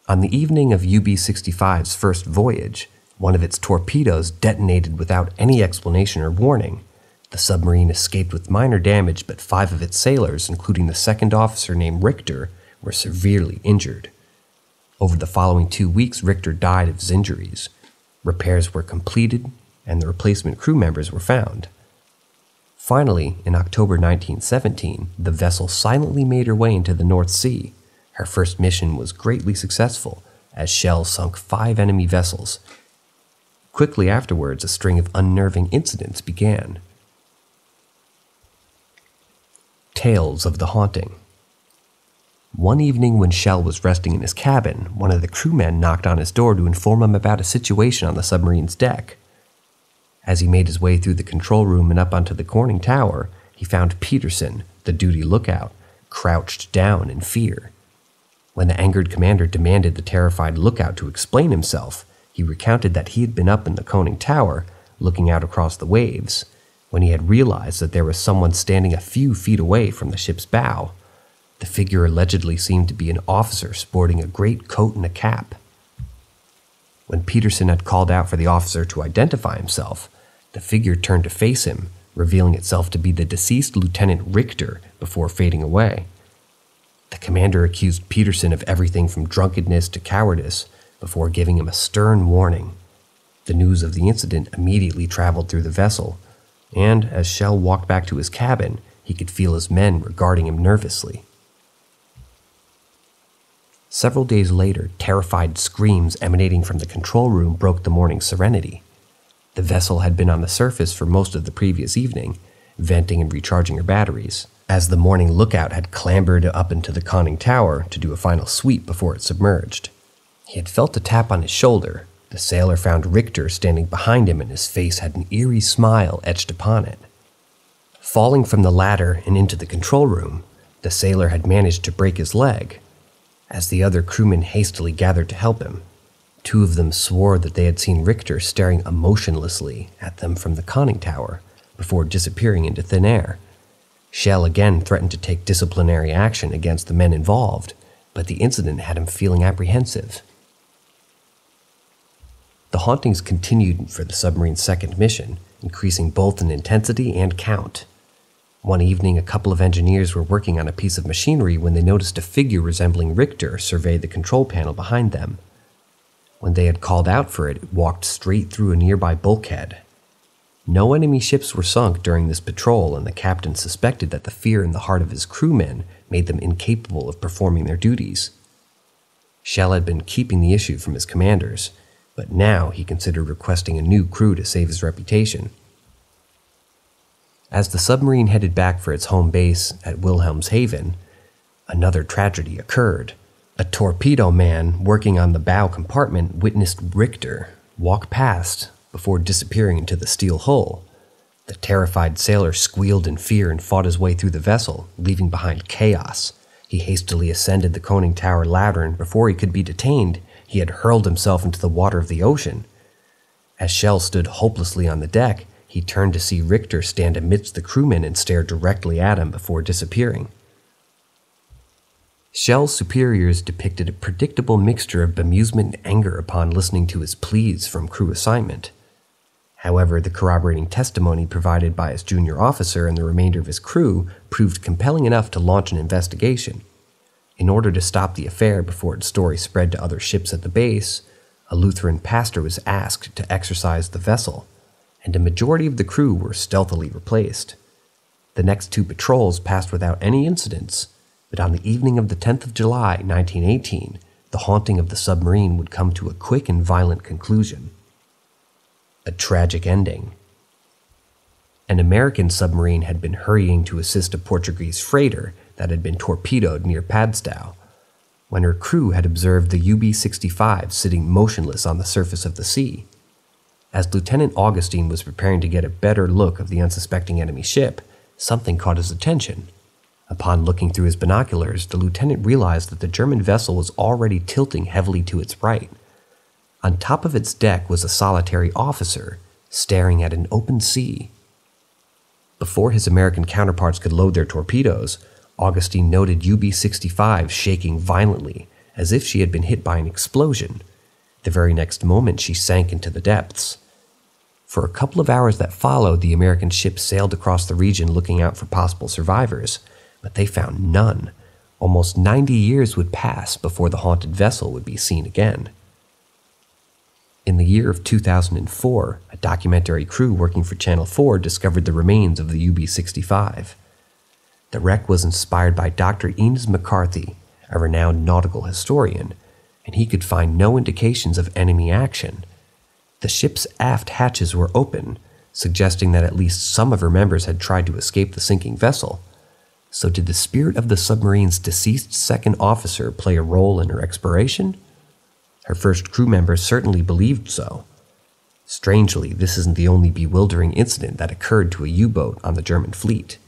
On the evening of UB-65's first voyage, one of its torpedoes detonated without any explanation or warning. The submarine escaped with minor damage, but 5 of its sailors, including the second officer named Richter, were severely injured. Over the following 2 weeks, Richter died of his injuries. Repairs were completed, and the replacement crew members were found. Finally, in October 1917, the vessel silently made her way into the North Sea. Her first mission was greatly successful, as shells sunk 5 enemy vessels. Quickly afterwards, a string of unnerving incidents began. Tales of the Haunting. One evening when Schell was resting in his cabin, one of the crewmen knocked on his door to inform him about a situation on the submarine's deck. As he made his way through the control room and up onto the conning tower, he found Peterson, the duty lookout, crouched down in fear. When the angered commander demanded the terrified lookout to explain himself, he recounted that he had been up in the conning tower, looking out across the waves, when he had realized that there was someone standing a few feet away from the ship's bow. The figure allegedly seemed to be an officer sporting a great coat and a cap. When Peterson had called out for the officer to identify himself, the figure turned to face him, revealing itself to be the deceased Lieutenant Richter before fading away. The commander accused Peterson of everything from drunkenness to cowardice, before giving him a stern warning. The news of the incident immediately traveled through the vessel, and as Schell walked back to his cabin, he could feel his men regarding him nervously. Several days later, terrified screams emanating from the control room broke the morning's serenity. The vessel had been on the surface for most of the previous evening, venting and recharging her batteries, as the morning lookout had clambered up into the conning tower to do a final sweep before it submerged. He had felt a tap on his shoulder. The sailor found Richter standing behind him, and his face had an eerie smile etched upon it. Falling from the ladder and into the control room, the sailor had managed to break his leg. As the other crewmen hastily gathered to help him, two of them swore that they had seen Richter staring emotionlessly at them from the conning tower before disappearing into thin air. Schell again threatened to take disciplinary action against the men involved, but the incident had him feeling apprehensive. The hauntings continued for the submarine's second mission, increasing both in intensity and count. One evening, a couple of engineers were working on a piece of machinery when they noticed a figure resembling Richter survey the control panel behind them. When they had called out for it, it walked straight through a nearby bulkhead. No enemy ships were sunk during this patrol, and the captain suspected that the fear in the heart of his crewmen made them incapable of performing their duties. Schell had been keeping the issue from his commanders, but now he considered requesting a new crew to save his reputation. As the submarine headed back for its home base at Wilhelmshaven, another tragedy occurred. A torpedo man working on the bow compartment witnessed Richter walk past before disappearing into the steel hull. The terrified sailor squealed in fear and fought his way through the vessel, leaving behind chaos. He hastily ascended the conning tower ladder, and before he could be detained, he had hurled himself into the water of the ocean. As Schell stood hopelessly on the deck, he turned to see Richter stand amidst the crewmen and stare directly at him before disappearing. Schell's superiors depicted a predictable mixture of bemusement and anger upon listening to his pleas from crew assignment. However, the corroborating testimony provided by his junior officer and the remainder of his crew proved compelling enough to launch an investigation. In order to stop the affair before its story spread to other ships at the base, a Lutheran pastor was asked to exorcise the vessel, and a majority of the crew were stealthily replaced. The next two patrols passed without any incidents, but on the evening of the 10th of July, 1918, the haunting of the submarine would come to a quick and violent conclusion. A tragic ending. An American submarine had been hurrying to assist a Portuguese freighter that had been torpedoed near Padstow, when her crew had observed the UB-65 sitting motionless on the surface of the sea. As Lieutenant Augustine was preparing to get a better look of the unsuspecting enemy ship, something caught his attention. Upon looking through his binoculars, the lieutenant realized that the German vessel was already tilting heavily to its right. On top of its deck was a solitary officer, staring at an open sea. Before his American counterparts could load their torpedoes, Augustine noted UB-65 shaking violently, as if she had been hit by an explosion. The very next moment, she sank into the depths. For a couple of hours that followed, the American ship sailed across the region looking out for possible survivors, but they found none. Almost 90 years would pass before the haunted vessel would be seen again. In the year of 2004, a documentary crew working for Channel 4 discovered the remains of the UB-65. The wreck was inspired by Dr. Enos McCarthy, a renowned nautical historian, and he could find no indications of enemy action. The ship's aft hatches were open, suggesting that at least some of her members had tried to escape the sinking vessel. So did the spirit of the submarine's deceased second officer play a role in her exploration? Her first crew members certainly believed so. Strangely, this isn't the only bewildering incident that occurred to a U-boat on the German fleet.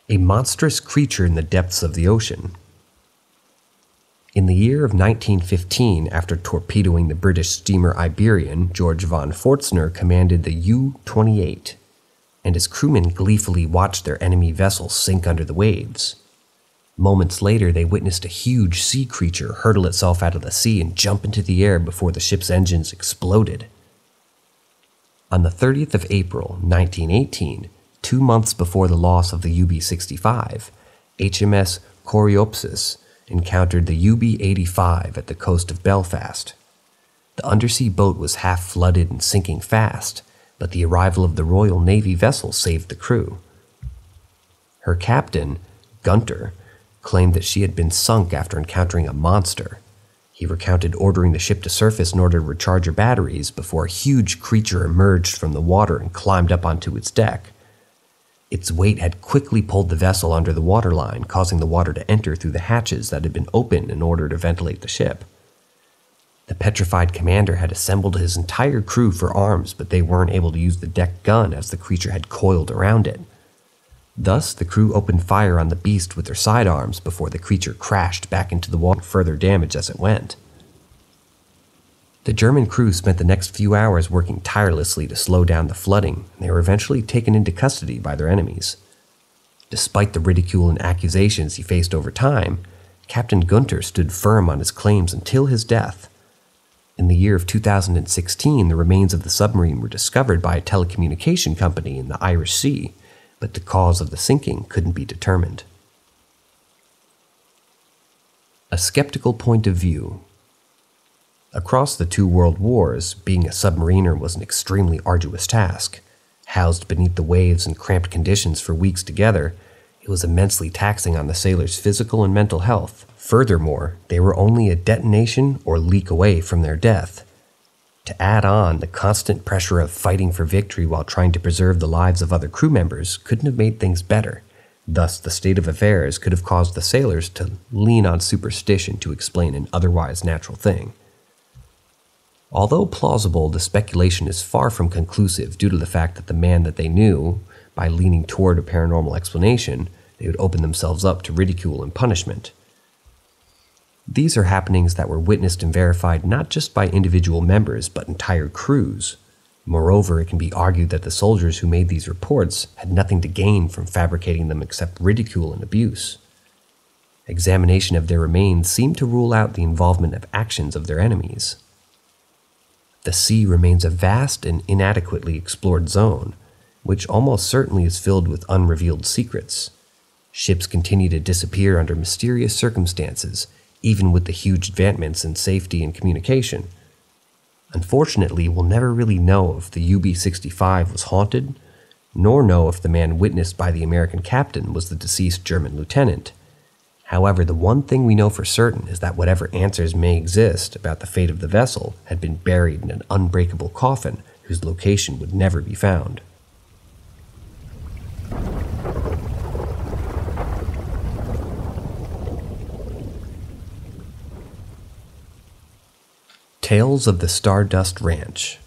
A monstrous creature in the depths of the ocean. In the year of 1915, after torpedoing the British steamer Iberian, George von Forstner commanded the U-28, and his crewmen gleefully watched their enemy vessel sink under the waves. Moments later, they witnessed a huge sea creature hurtle itself out of the sea and jump into the air before the ship's engines exploded. On the 30th of April, 1918, 2 months before the loss of the UB-65, HMS Coreopsis encountered the UB-85 at the coast of Belfast. The undersea boat was half flooded and sinking fast, but the arrival of the Royal Navy vessel saved the crew. Her captain, Gunter, claimed that she had been sunk after encountering a monster. He recounted ordering the ship to surface in order to recharge her batteries before a huge creature emerged from the water and climbed up onto its deck. Its weight had quickly pulled the vessel under the waterline, causing the water to enter through the hatches that had been opened in order to ventilate the ship. The petrified commander had assembled his entire crew for arms, but they weren't able to use the deck gun as the creature had coiled around it. Thus, the crew opened fire on the beast with their sidearms before the creature crashed back into the water, further damage as it went. The German crew spent the next few hours working tirelessly to slow down the flooding, and they were eventually taken into custody by their enemies. Despite the ridicule and accusations he faced over time, Captain Gunter stood firm on his claims until his death. In the year of 2016, the remains of the submarine were discovered by a telecommunication company in the Irish Sea, but the cause of the sinking couldn't be determined. A skeptical point of view. Across the two world wars, being a submariner was an extremely arduous task. Housed beneath the waves in cramped conditions for weeks together, it was immensely taxing on the sailors' physical and mental health. Furthermore, they were only a detonation or leak away from their death. To add on, the constant pressure of fighting for victory while trying to preserve the lives of other crew members couldn't have made things better. Thus, the state of affairs could have caused the sailors to lean on superstition to explain an otherwise natural thing. Although plausible, the speculation is far from conclusive due to the fact that the man that they knew, by leaning toward a paranormal explanation, they would open themselves up to ridicule and punishment. These are happenings that were witnessed and verified not just by individual members, but entire crews. Moreover, it can be argued that the soldiers who made these reports had nothing to gain from fabricating them except ridicule and abuse. Examination of their remains seemed to rule out the involvement of actions of their enemies. The sea remains a vast and inadequately explored zone, which almost certainly is filled with unrevealed secrets. Ships continue to disappear under mysterious circumstances, even with the huge advancements in safety and communication. Unfortunately, we'll never really know if the UB-65 was haunted, nor know if the man witnessed by the American captain was the deceased German lieutenant. However, the one thing we know for certain is that whatever answers may exist about the fate of the vessel had been buried in an unbreakable coffin whose location would never be found. Tales of the Stardust Ranch.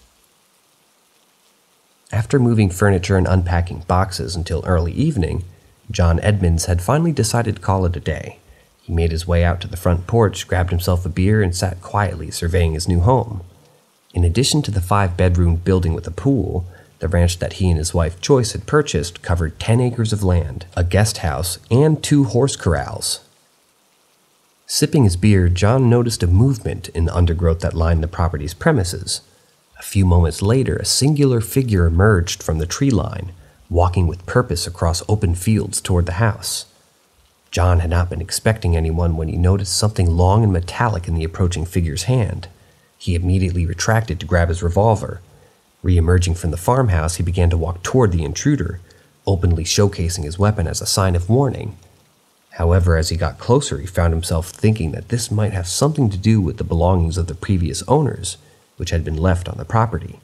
After moving furniture and unpacking boxes until early evening, John Edmonds had finally decided to call it a day. He made his way out to the front porch, grabbed himself a beer, and sat quietly surveying his new home. In addition to the 5-bedroom building with a pool, the ranch that he and his wife Joyce had purchased covered 10 acres of land, a guest house, and 2 horse corrals. Sipping his beer, John noticed a movement in the undergrowth that lined the property's premises. A few moments later, a singular figure emerged from the tree line, walking with purpose across open fields toward the house. John had not been expecting anyone when he noticed something long and metallic in the approaching figure's hand. He immediately retracted to grab his revolver. Re-emerging from the farmhouse, he began to walk toward the intruder, openly showcasing his weapon as a sign of warning. However, as he got closer, he found himself thinking that this might have something to do with the belongings of the previous owners, which had been left on the property.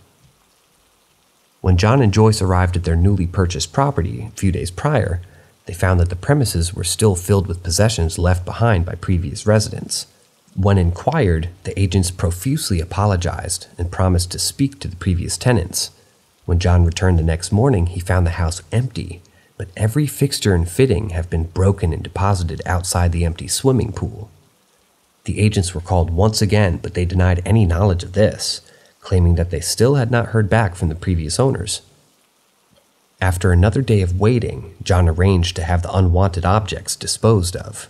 When John and Joyce arrived at their newly purchased property a few days prior, they found that the premises were still filled with possessions left behind by previous residents. When inquired, the agents profusely apologized and promised to speak to the previous tenants. When John returned the next morning, he found the house empty, but every fixture and fitting have been broken and deposited outside the empty swimming pool. The agents were called once again, but they denied any knowledge of this, claiming that they still had not heard back from the previous owners. After another day of waiting, John arranged to have the unwanted objects disposed of.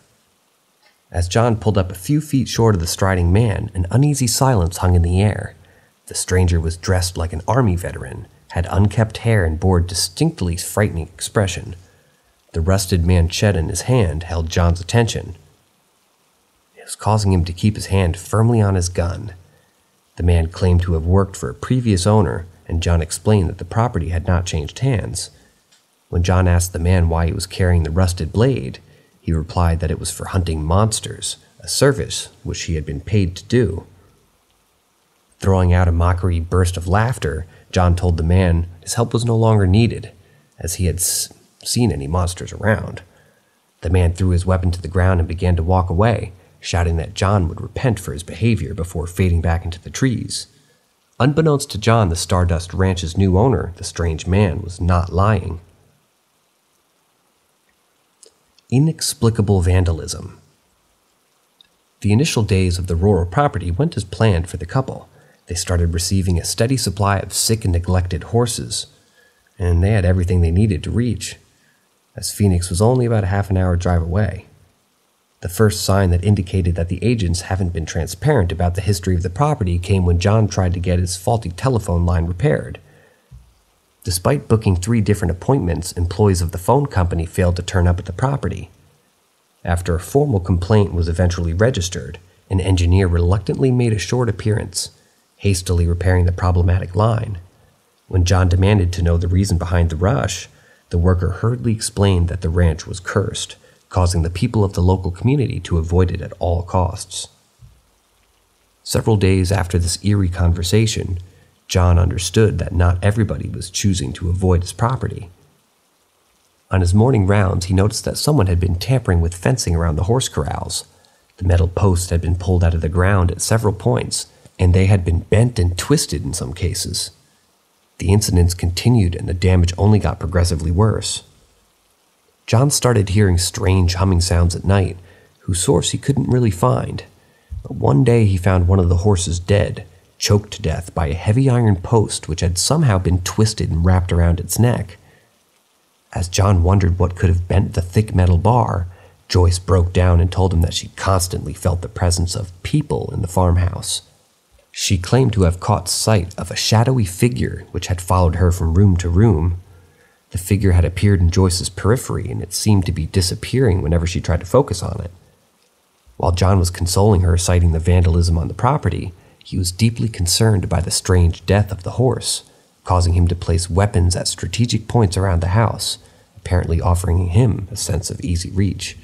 As John pulled up a few feet short of the striding man, an uneasy silence hung in the air. The stranger was dressed like an army veteran, had unkempt hair, and bore a distinctly frightening expression. The rusted manchette in his hand held John's attention. It was causing him to keep his hand firmly on his gun. The man claimed to have worked for a previous owner, and John explained that the property had not changed hands. When John asked the man why he was carrying the rusted blade, he replied that it was for hunting monsters, a service which he had been paid to do. Throwing out a mockery burst of laughter, John told the man his help was no longer needed, as he had seen any monsters around. The man threw his weapon to the ground and began to walk away, shouting that John would repent for his behavior before fading back into the trees. Unbeknownst to John, the Stardust Ranch's new owner, the strange man, was not lying. Inexplicable vandalism. The initial days of the rural property went as planned for the couple. They started receiving a steady supply of sick and neglected horses, and they had everything they needed to reach, as Phoenix was only about a half an hour drive away. The first sign that indicated that the agents haven't been transparent about the history of the property came when John tried to get his faulty telephone line repaired. Despite booking 3 different appointments, employees of the phone company failed to turn up at the property. After a formal complaint was eventually registered, an engineer reluctantly made a short appearance, hastily repairing the problematic line. When John demanded to know the reason behind the rush, the worker hurriedly explained that the ranch was cursed, causing the people of the local community to avoid it at all costs. Several days after this eerie conversation, John understood that not everybody was choosing to avoid his property. On his morning rounds, he noticed that someone had been tampering with fencing around the horse corrals. The metal posts had been pulled out of the ground at several points, and they had been bent and twisted in some cases. The incidents continued, and the damage only got progressively worse. John started hearing strange humming sounds at night, whose source he couldn't really find. But one day he found one of the horses dead, choked to death by a heavy iron post which had somehow been twisted and wrapped around its neck. As John wondered what could have bent the thick metal bar, Joyce broke down and told him that she constantly felt the presence of people in the farmhouse. She claimed to have caught sight of a shadowy figure which had followed her from room to room. The figure had appeared in Joyce's periphery, and it seemed to be disappearing whenever she tried to focus on it. While John was consoling her, citing the vandalism on the property, he was deeply concerned by the strange death of the horse, causing him to place weapons at strategic points around the house, apparently offering him a sense of easy reach.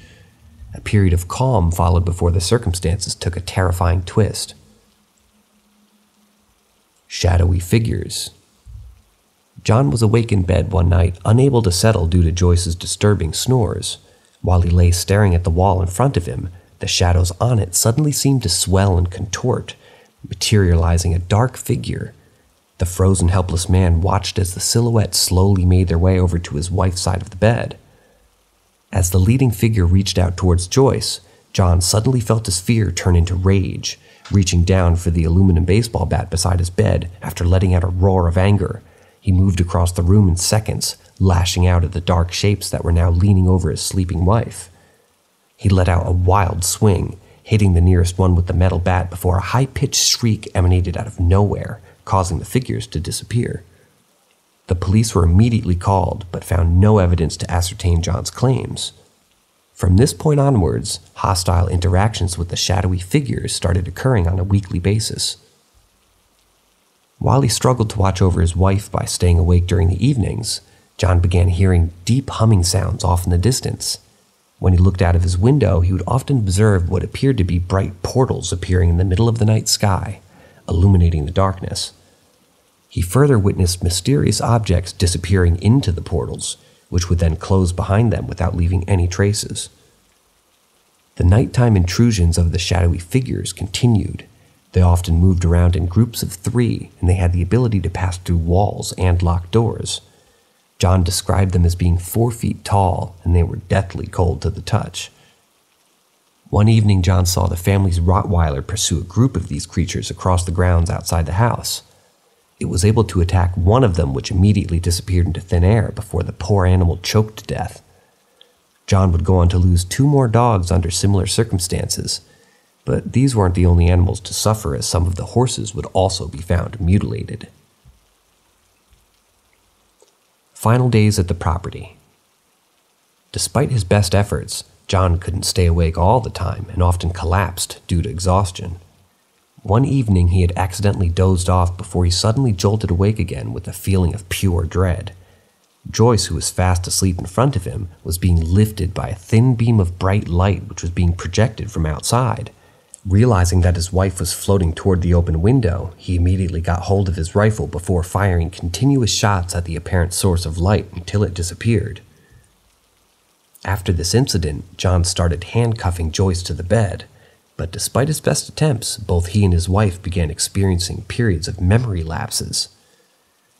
A period of calm followed before the circumstances took a terrifying twist. Shadowy figures. John was awake in bed one night, unable to settle due to Joyce's disturbing snores. While he lay staring at the wall in front of him, the shadows on it suddenly seemed to swell and contort, materializing a dark figure. The frozen, helpless man watched as the silhouette slowly made their way over to his wife's side of the bed. As the leading figure reached out towards Joyce, John suddenly felt his fear turn into rage, reaching down for the aluminum baseball bat beside his bed after letting out a roar of anger. He moved across the room in seconds, lashing out at the dark shapes that were now leaning over his sleeping wife. He let out a wild swing, hitting the nearest one with the metal bat before a high-pitched shriek emanated out of nowhere, causing the figures to disappear. The police were immediately called, but found no evidence to ascertain John's claims. From this point onwards, hostile interactions with the shadowy figures started occurring on a weekly basis. While he struggled to watch over his wife by staying awake during the evenings, John began hearing deep humming sounds off in the distance. When he looked out of his window, he would often observe what appeared to be bright portals appearing in the middle of the night sky, illuminating the darkness. He further witnessed mysterious objects disappearing into the portals, which would then close behind them without leaving any traces. The nighttime intrusions of the shadowy figures continued. They often moved around in groups of 3, and they had the ability to pass through walls and locked doors. John described them as being 4 feet tall, and they were deathly cold to the touch. One evening, John saw the family's Rottweiler pursue a group of these creatures across the grounds outside the house. It was able to attack one of them, which immediately disappeared into thin air before the poor animal choked to death. John would go on to lose 2 more dogs under similar circumstances, but these weren't the only animals to suffer, as some of the horses would also be found mutilated. Final days at the property. Despite his best efforts, John couldn't stay awake all the time and often collapsed due to exhaustion. One evening he had accidentally dozed off before he suddenly jolted awake again with a feeling of pure dread. Joyce, who was fast asleep in front of him, was being lifted by a thin beam of bright light which was being projected from outside. Realizing that his wife was floating toward the open window, he immediately got hold of his rifle before firing continuous shots at the apparent source of light until it disappeared. After this incident, John started handcuffing Joyce to the bed, but despite his best attempts, both he and his wife began experiencing periods of memory lapses.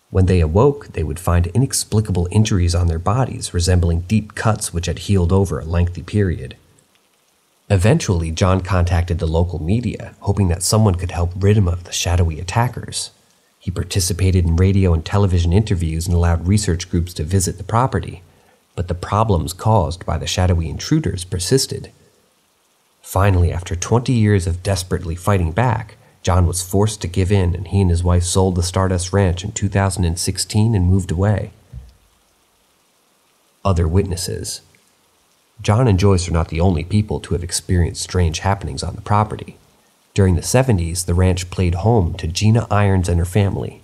When they awoke, they would find inexplicable injuries on their bodies resembling deep cuts which had healed over a lengthy period. Eventually, John contacted the local media, hoping that someone could help rid him of the shadowy attackers. He participated in radio and television interviews and allowed research groups to visit the property, but the problems caused by the shadowy intruders persisted. Finally, after 20 years of desperately fighting back, John was forced to give in, and he and his wife sold the Stardust Ranch in 2016 and moved away. Other witnesses. John and Joyce are not the only people to have experienced strange happenings on the property. During the 70s, the ranch played home to Gina Irons and her family.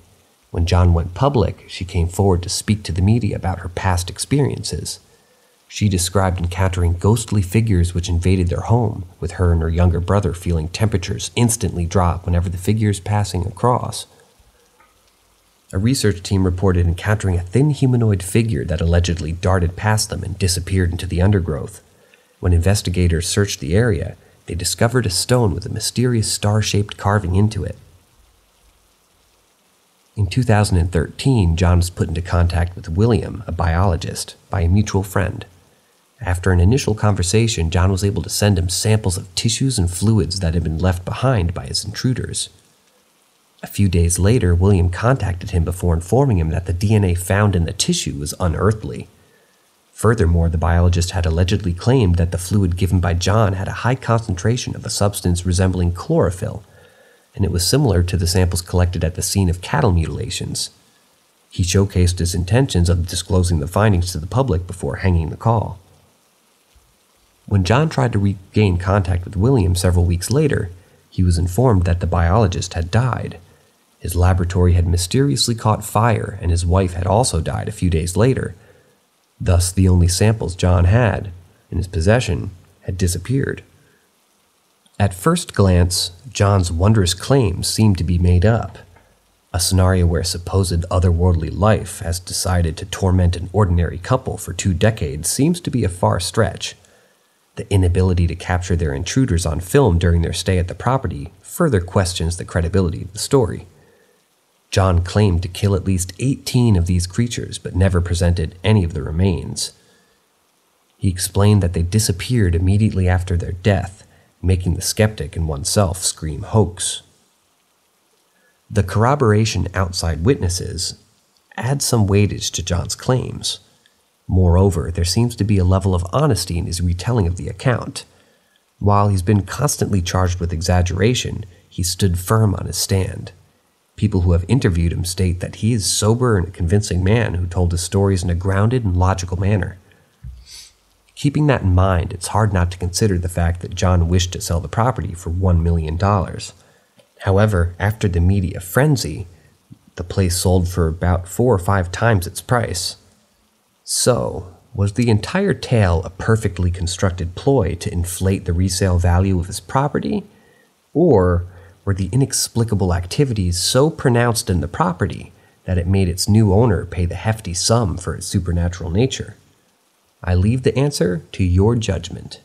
When John went public, she came forward to speak to the media about her past experiences. She described encountering ghostly figures which invaded their home, with her and her younger brother feeling temperatures instantly drop whenever the figures passing across. A research team reported encountering a thin humanoid figure that allegedly darted past them and disappeared into the undergrowth. When investigators searched the area, they discovered a stone with a mysterious star-shaped carving into it. In 2013, John was put into contact with William, a biologist, by a mutual friend. After an initial conversation, John was able to send him samples of tissues and fluids that had been left behind by his intruders. A few days later, William contacted him before informing him that the DNA found in the tissue was unearthly. Furthermore, the biologist had allegedly claimed that the fluid given by John had a high concentration of a substance resembling chlorophyll, and it was similar to the samples collected at the scene of cattle mutilations. He showcased his intentions of disclosing the findings to the public before hanging the call. When John tried to regain contact with William several weeks later, he was informed that the biologist had died. His laboratory had mysteriously caught fire, and his wife had also died a few days later. Thus, the only samples John had in his possession had disappeared. At first glance, John's wondrous claims seemed to be made up. A scenario where supposed otherworldly life has decided to torment an ordinary couple for 2 decades seems to be a far stretch. The inability to capture their intruders on film during their stay at the property further questions the credibility of the story. John claimed to kill at least 18 of these creatures, but never presented any of the remains. He explained that they disappeared immediately after their death, making the skeptic in oneself scream hoax. The corroboration outside witnesses adds some weightage to John's claims. Moreover, there seems to be a level of honesty in his retelling of the account. While he's been constantly charged with exaggeration, he stood firm on his stand. People who have interviewed him state that he is sober and a convincing man who told his stories in a grounded and logical manner. Keeping that in mind, it's hard not to consider the fact that John wished to sell the property for $1 million. However, after the media frenzy, the place sold for about 4 or 5 times its price. So, was the entire tale a perfectly constructed ploy to inflate the resale value of his property? Or were the inexplicable activities so pronounced in the property that it made its new owner pay the hefty sum for its supernatural nature? I leave the answer to your judgment.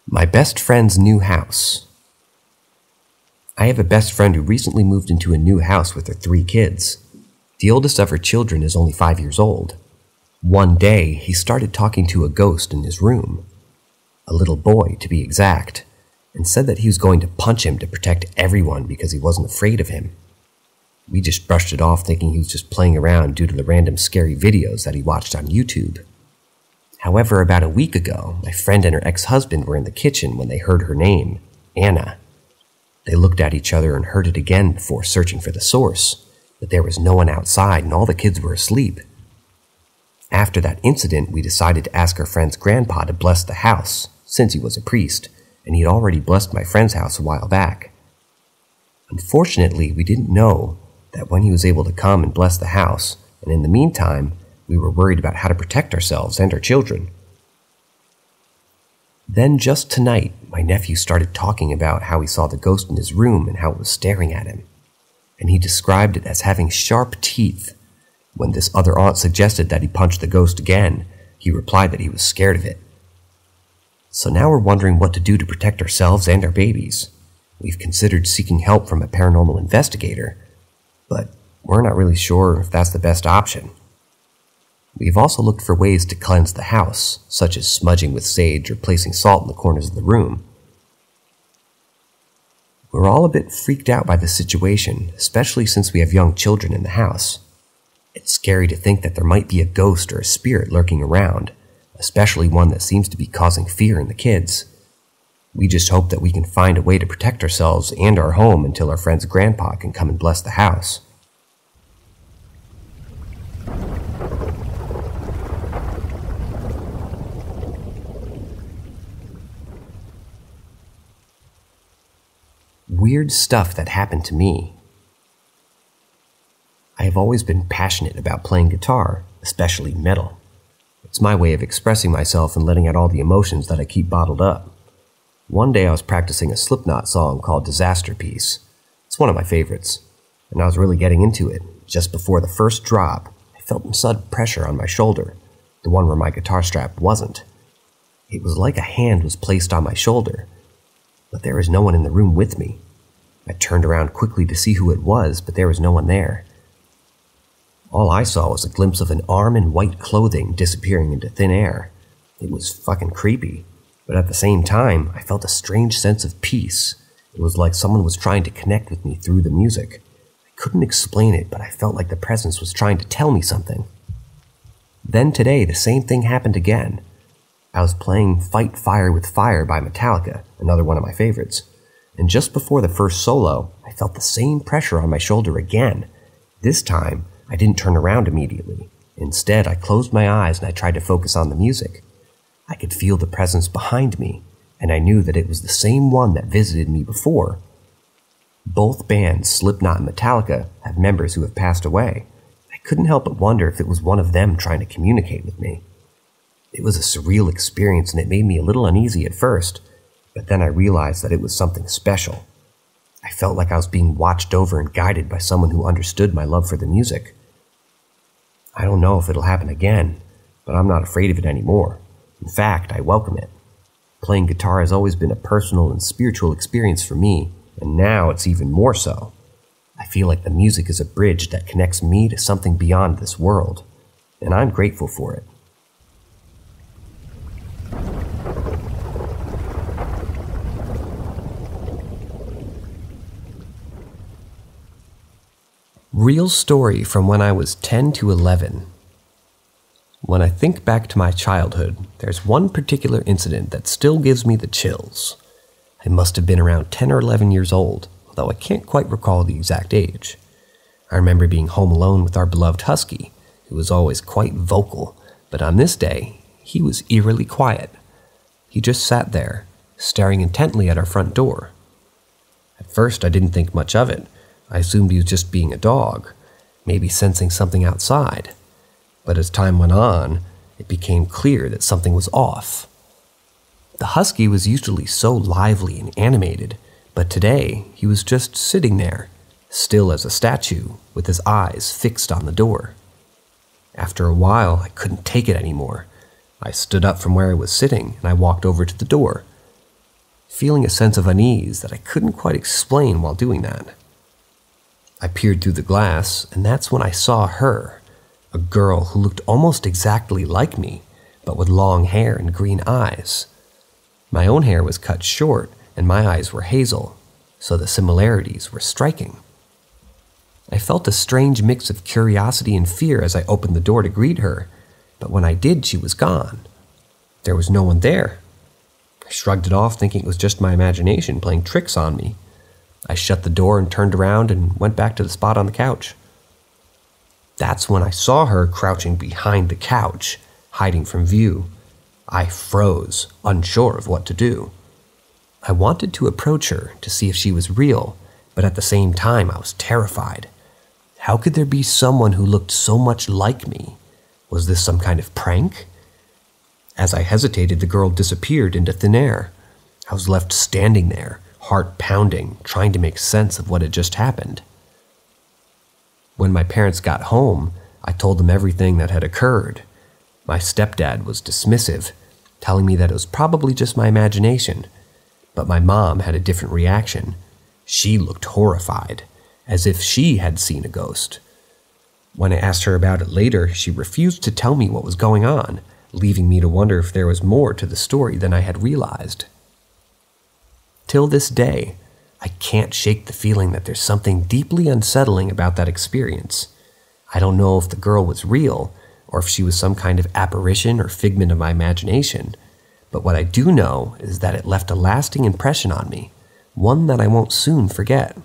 My best friend's new house. I have a best friend who recently moved into a new house with her 3 kids. The oldest of her children is only 5 years old. One day, he started talking to a ghost in his room, a little boy to be exact, and said that he was going to punch him to protect everyone because he wasn't afraid of him. We just brushed it off thinking he was just playing around due to the random scary videos that he watched on YouTube. However, about a week ago, my friend and her ex-husband were in the kitchen when they heard her name, Anna. They looked at each other and heard it again before searching for the source, but there was no one outside and all the kids were asleep. After that incident, we decided to ask our friend's grandpa to bless the house, since he was a priest, and he had already blessed my friend's house a while back. Unfortunately, we didn't know that when he was able to come and bless the house, and in the meantime, we were worried about how to protect ourselves and our children. Then just tonight, my nephew started talking about how he saw the ghost in his room and how it was staring at him, and he described it as having sharp teeth. When this other aunt suggested that he punch the ghost again, he replied that he was scared of it. So now we're wondering what to do to protect ourselves and our babies. We've considered seeking help from a paranormal investigator, but we're not really sure if that's the best option. We've also looked for ways to cleanse the house, such as smudging with sage or placing salt in the corners of the room. We're all a bit freaked out by the situation, especially since we have young children in the house. It's scary to think that there might be a ghost or a spirit lurking around, especially one that seems to be causing fear in the kids. We just hope that we can find a way to protect ourselves and our home until our friend's grandpa can come and bless the house. Weird stuff that happened to me. I have always been passionate about playing guitar, especially metal. It's my way of expressing myself and letting out all the emotions that I keep bottled up. One day I was practicing a Slipknot song called Disaster Piece. It's one of my favorites, and I was really getting into it. Just before the first drop, I felt sudden pressure on my shoulder, the one where my guitar strap wasn't. It was like a hand was placed on my shoulder, but there was no one in the room with me. I turned around quickly to see who it was, but there was no one there. All I saw was a glimpse of an arm in white clothing disappearing into thin air. It was fucking creepy, but at the same time, I felt a strange sense of peace. It was like someone was trying to connect with me through the music. I couldn't explain it, but I felt like the presence was trying to tell me something. Then today, the same thing happened again. I was playing Fight Fire with Fire by Metallica, another one of my favorites, and just before the first solo, I felt the same pressure on my shoulder again. This time, I didn't turn around immediately. Instead, I closed my eyes and I tried to focus on the music. I could feel the presence behind me, and I knew that it was the same one that visited me before. Both bands, Slipknot and Metallica, have members who have passed away. I couldn't help but wonder if it was one of them trying to communicate with me. It was a surreal experience and it made me a little uneasy at first, but then I realized that it was something special. I felt like I was being watched over and guided by someone who understood my love for the music. I don't know if it'll happen again, but I'm not afraid of it anymore. In fact, I welcome it. Playing guitar has always been a personal and spiritual experience for me, and now it's even more so. I feel like the music is a bridge that connects me to something beyond this world, and I'm grateful for it. Real story from when I was 10 to 11. When I think back to my childhood, there's one particular incident that still gives me the chills. I must have been around 10 or 11 years old, although I can't quite recall the exact age. I remember being home alone with our beloved husky, who was always quite vocal, but on this day, he was eerily quiet. He just sat there, staring intently at our front door. At first, I didn't think much of it. I assumed he was just being a dog, maybe sensing something outside. But as time went on, it became clear that something was off. The husky was usually so lively and animated, but today he was just sitting there, still as a statue, with his eyes fixed on the door. After a while, I couldn't take it anymore. I stood up from where I was sitting and I walked over to the door, feeling a sense of unease that I couldn't quite explain while doing that. I peered through the glass, and that's when I saw her, a girl who looked almost exactly like me, but with long hair and green eyes. My own hair was cut short, and my eyes were hazel, so the similarities were striking. I felt a strange mix of curiosity and fear as I opened the door to greet her, but when I did, she was gone. There was no one there. I shrugged it off, thinking it was just my imagination playing tricks on me. I shut the door and turned around and went back to the spot on the couch. That's when I saw her crouching behind the couch, hiding from view. I froze, unsure of what to do. I wanted to approach her to see if she was real, but at the same time I was terrified. How could there be someone who looked so much like me? Was this some kind of prank? As I hesitated, the girl disappeared into thin air. I was left standing there, heart pounding, trying to make sense of what had just happened. When my parents got home, I told them everything that had occurred. My stepdad was dismissive, telling me that it was probably just my imagination, but my mom had a different reaction. She looked horrified, as if she had seen a ghost. When I asked her about it later, she refused to tell me what was going on, leaving me to wonder if there was more to the story than I had realized. Till this day, I can't shake the feeling that there's something deeply unsettling about that experience. I don't know if the girl was real, or if she was some kind of apparition or figment of my imagination, but what I do know is that it left a lasting impression on me, one that I won't soon forget.